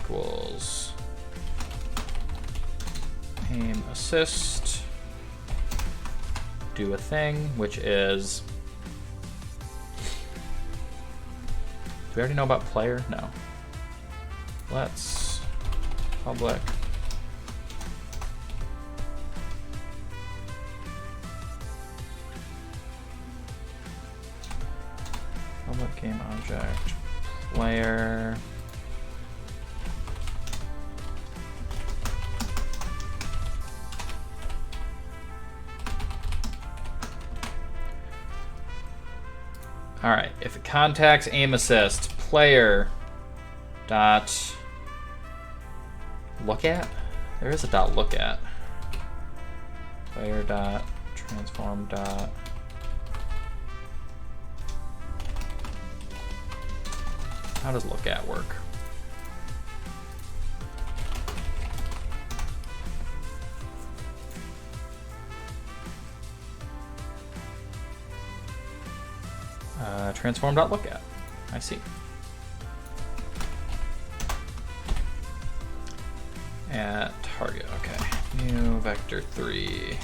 equals aim assist, do a thing, which is, do we already know about player? No. Let's public game object player all right, if it contacts aim assist, player dot look at, there is a dot look at, player dot transform dot, how does look at work? Transform.lookAt. I see. At target. Okay. New vector 3.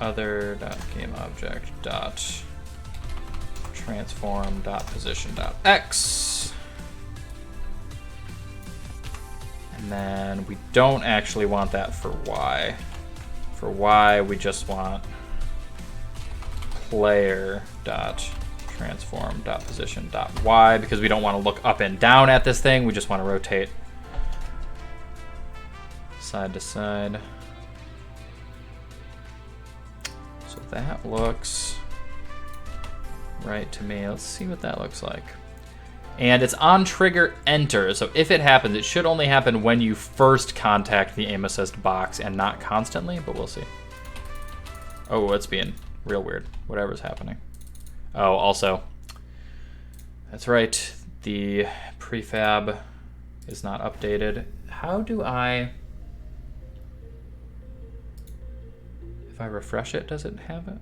Other.gameObject.transform.position.x. And then we don't actually want that for y. For y, we just want player.transform.position.y because we don't want to look up and down at this thing. We just want to rotate side to side. So that looks right to me. Let's see what that looks like. And it's on trigger enter. So if it happens, it should only happen when you first contact the aim assist box and not constantly, but we'll see. Oh, it's being real weird. Whatever's happening. Oh, also, that's right. The prefab is not updated. How do I, if I refresh it, does it have it?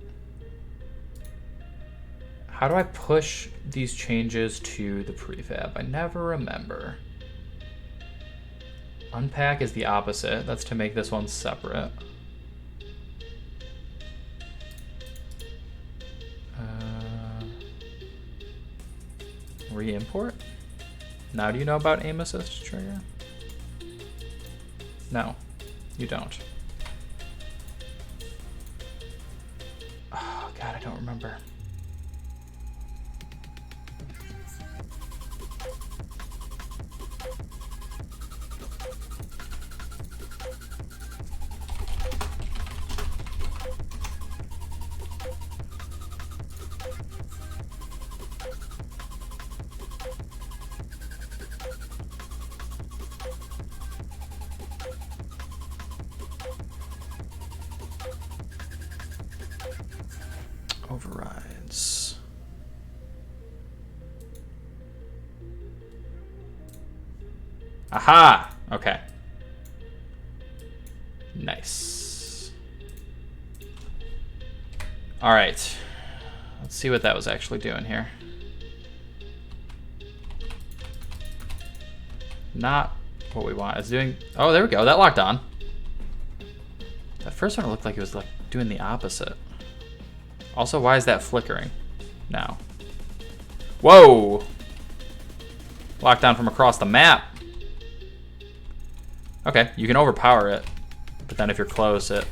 How do I push these changes to the prefab? I never remember. Unpack is the opposite. That's to make this one separate. Re-import? Now do you know about aim assist trigger? No, you don't. Oh God, I don't remember. Overrides. Aha! Okay. Nice. Alright. Let's see what that was actually doing here. Not what we want. It's doing... Oh, there we go. That locked on. That first one looked like it was like doing the opposite. Also, why is that flickering now? Whoa! Lockdown from across the map. Okay, you can overpower it, but then if you're close, it...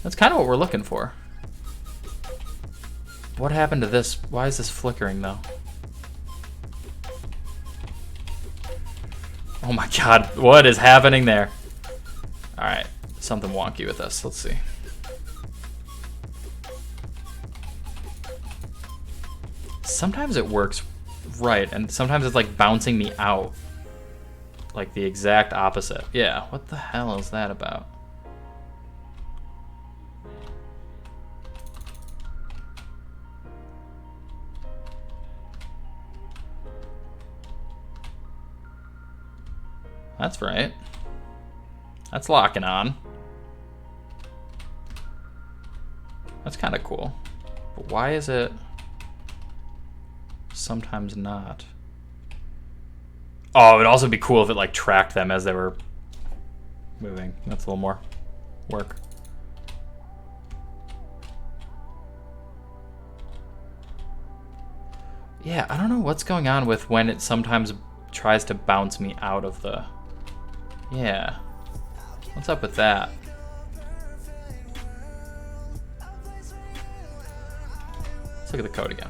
That's kind of what we're looking for. What happened to this? Why is this flickering, though? Oh my god, what is happening there? Alright, something wonky with this. Let's see. Sometimes it works right, and sometimes it's like bouncing me out. Like the exact opposite. Yeah, what the hell is that about? That's right. That's locking on. That's kind of cool. But why is it sometimes not? Oh, it would also be cool if it like tracked them as they were moving. That's a little more work. Yeah, I don't know what's going on with when it sometimes tries to bounce me out of the... Yeah. What's up with that? Let's look at the code again.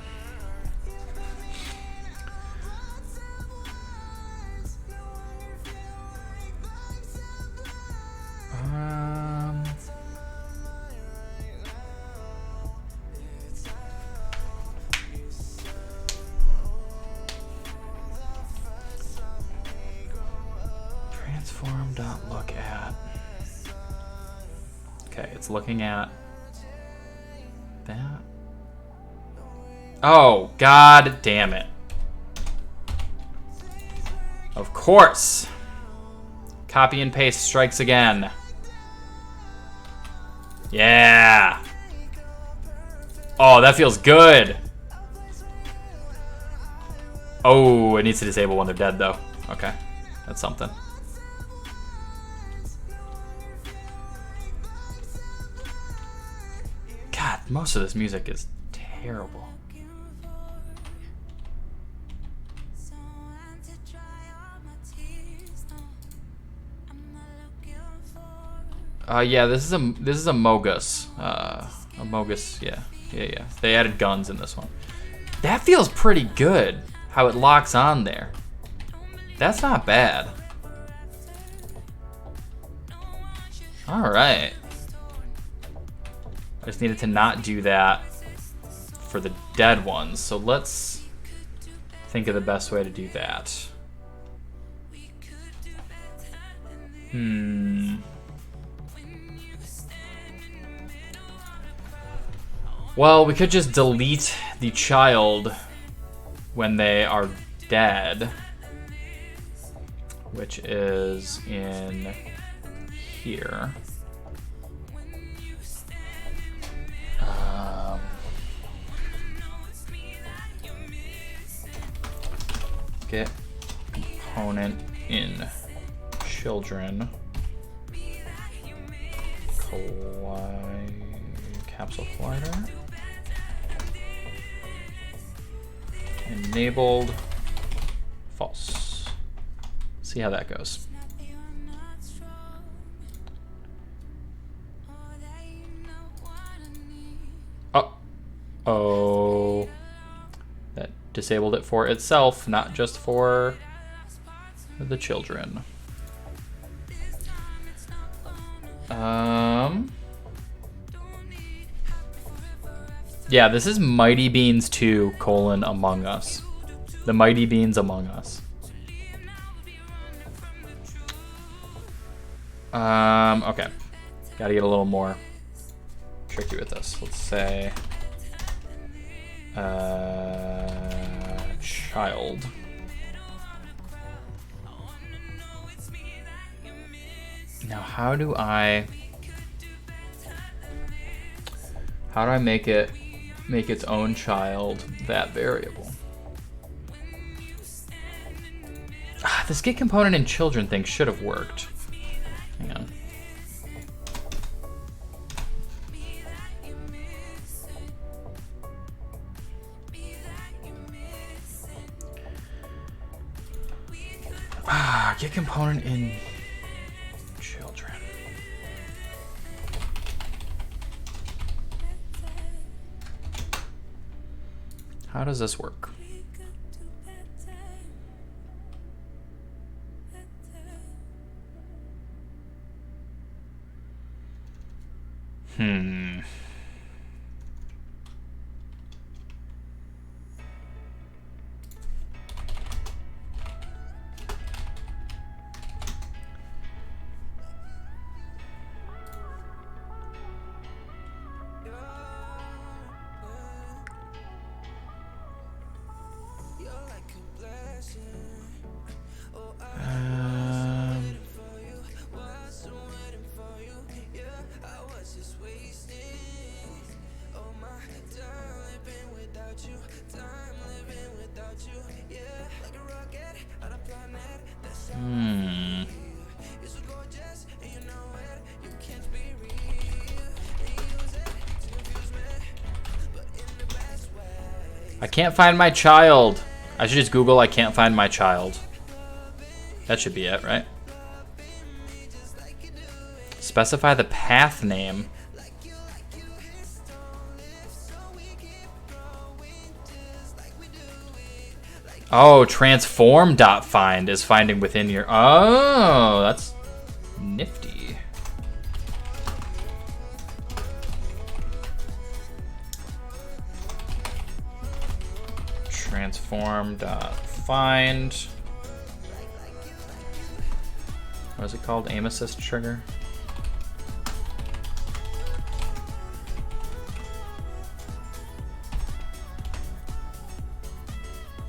Transform.look at. Okay, it's looking at that. Oh, god damn it. Of course. Copy and paste strikes again. Yeah. Oh, that feels good. Oh, it needs to disable when they're dead, though. Okay, that's something. God, most of this music is terrible. Yeah, this is a Mogus. A Mogus, yeah. They added guns in this one. That feels pretty good, how it locks on there. That's not bad. Alright. I just needed to not do that for the dead ones, so let's think of the best way to do that. Well, we could just delete the child when they are dead, which is in here. Get component in children. Capsule collider. Enabled. False. See how that goes. Oh. That disabled it for itself, not just for the children. Yeah, this is Mighty Beans 2, Among Us. The Mighty Beans Among Us. Okay. Gotta get a little more tricky with this. Let's say Child. Now, how do I make its own child that variable? This get component in children thing should have worked. Hang on. Get component in children. How does this work? I can't find my child. I should just Google I can't find my child. That should be it, right? Specify the path name. Oh, transform.find is finding within your... Oh, that's nifty. Transform.find. What is it called? Aim assist trigger?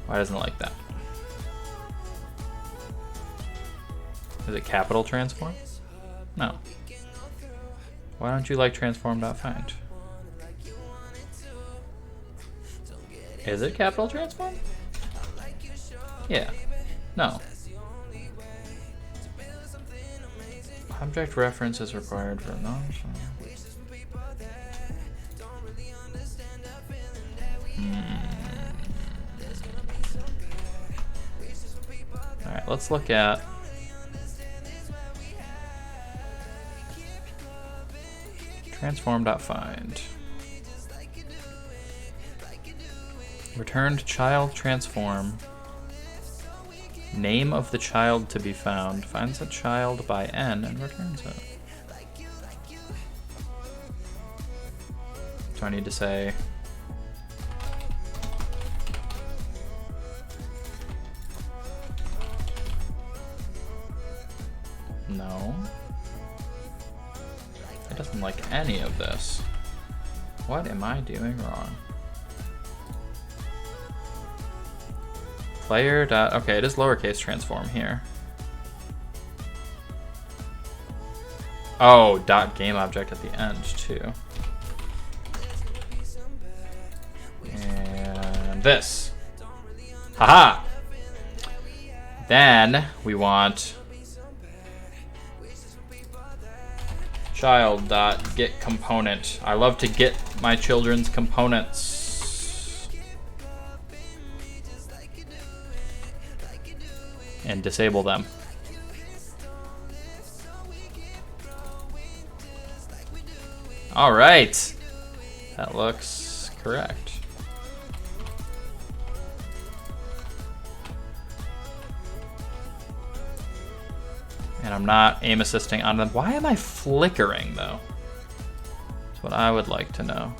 Why doesn't it like that? Is it capital transform? No. Why don't you like transform.find? Is it capital transform? Yeah. No. Object reference is required for no. Alright, let's look at transform.find. Returned child transform. Name of the child to be found. Finds a child by n and returns it. Do I need to say... No. It doesn't like any of this. What am I doing wrong? Player dot... Okay, it is lowercase transform here. Oh, dot game object at the end too. And this. Haha! Then we want child dot get component. I love to get my children's components. And disable them. All right, that looks correct. And I'm not aim assisting on them. Why am I flickering though? That's what I would like to know.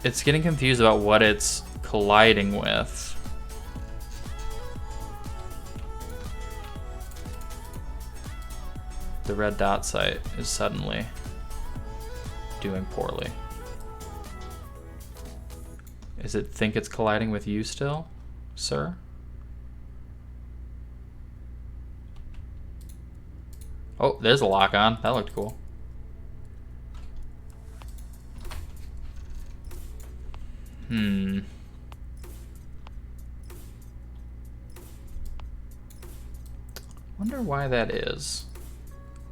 It's getting confused about what it's colliding with. The red dot site is suddenly doing poorly. Is it think it's colliding with you still, sir? Oh, there's a lock on. That looked cool. Wonder why that is.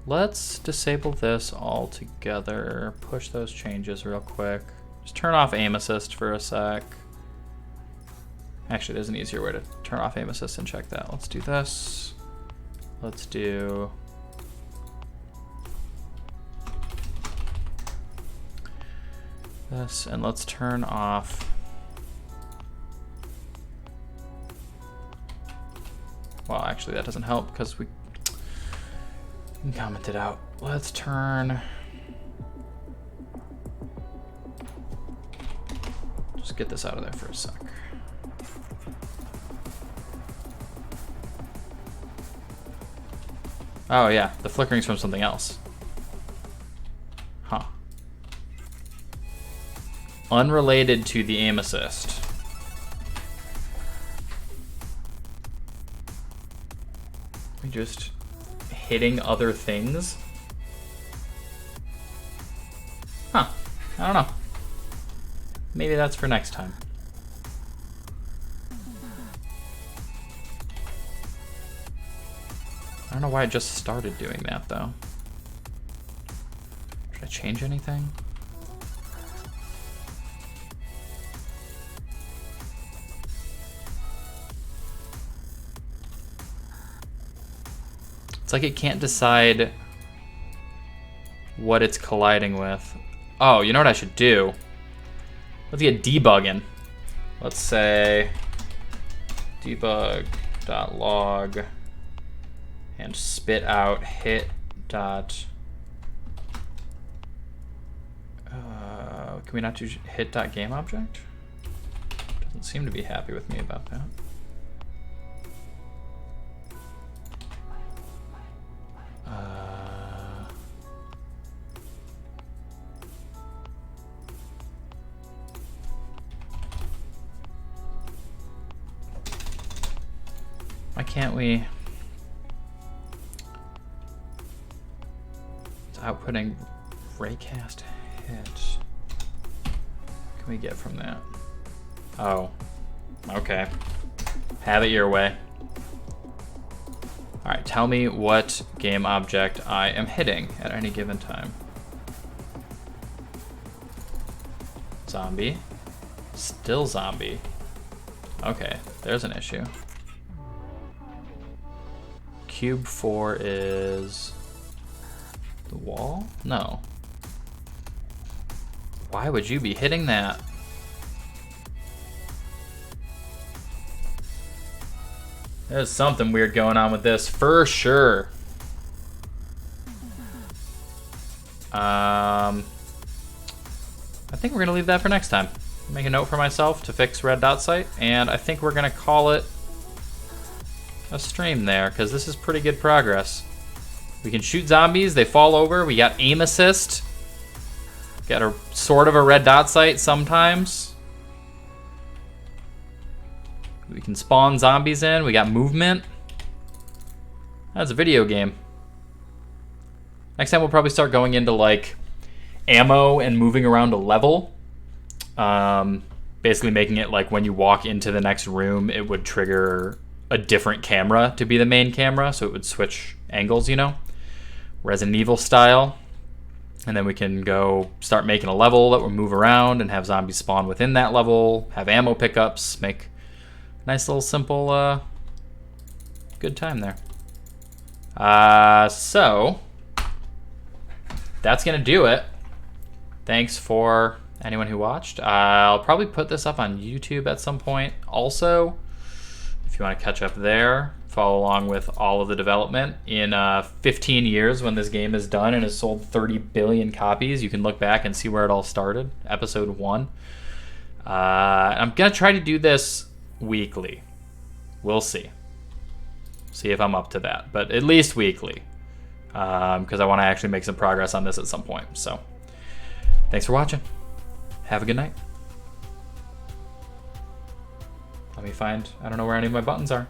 Let's disable this altogether. Push those changes real quick. Just turn off aim assist for a sec. Actually, there's an easier way to turn off aim assist and check that. Let's do this. Let's do... this, and let's turn off... well, actually, that doesn't help because we can comment it out. Let's turn... just get this out of there for a sec. Oh yeah, the flickering's from something else. Huh. Unrelated to the aim assist. We just hitting other things? Huh. I don't know. Maybe that's for next time. I don't know why I just started doing that though. Should I change anything? It's like it can't decide what it's colliding with. Oh, you know what I should do? Let's get debugging. Let's say debug.log and spit out hit dot. Can we not do hit dot game object? Doesn't seem to be happy with me about that. Why can't we? It's outputting raycast hit. What can we get from that? Oh, okay. Have it your way. All right, tell me what game object I am hitting at any given time. Zombie. Still zombie. Okay, there's an issue. Cube 4 is the wall? No. Why would you be hitting that? There's something weird going on with this for sure. I think we're gonna leave that for next time. Make a note for myself to fix red dot sight, and I think we're gonna call it a stream there, because this is pretty good progress. We can shoot zombies, they fall over, we got aim assist. Got a sort of a red dot sight sometimes. We can spawn zombies in, we got movement. That's a video game. Next time we'll probably start going into like ammo and moving around a level. Basically making it like when you walk into the next room, it would trigger a different camera to be the main camera, so it would switch angles, you know? Resident Evil style. And then we can go start making a level that will move around and have zombies spawn within that level, have ammo pickups, make a nice little simple, good time there. So, that's gonna do it. Thanks for anyone who watched. I'll probably put this up on YouTube at some point also. If you want to catch up there, follow along with all of the development. In 15 years, when this game is done and has sold 30 billion copies, you can look back and see where it all started, episode 1. I'm going to try to do this weekly. We'll see. See if I'm up to that, but at least weekly, because I want to actually make some progress on this at some point. So, thanks for watching. Have a good night. Let me find, I don't know where any of my buttons are.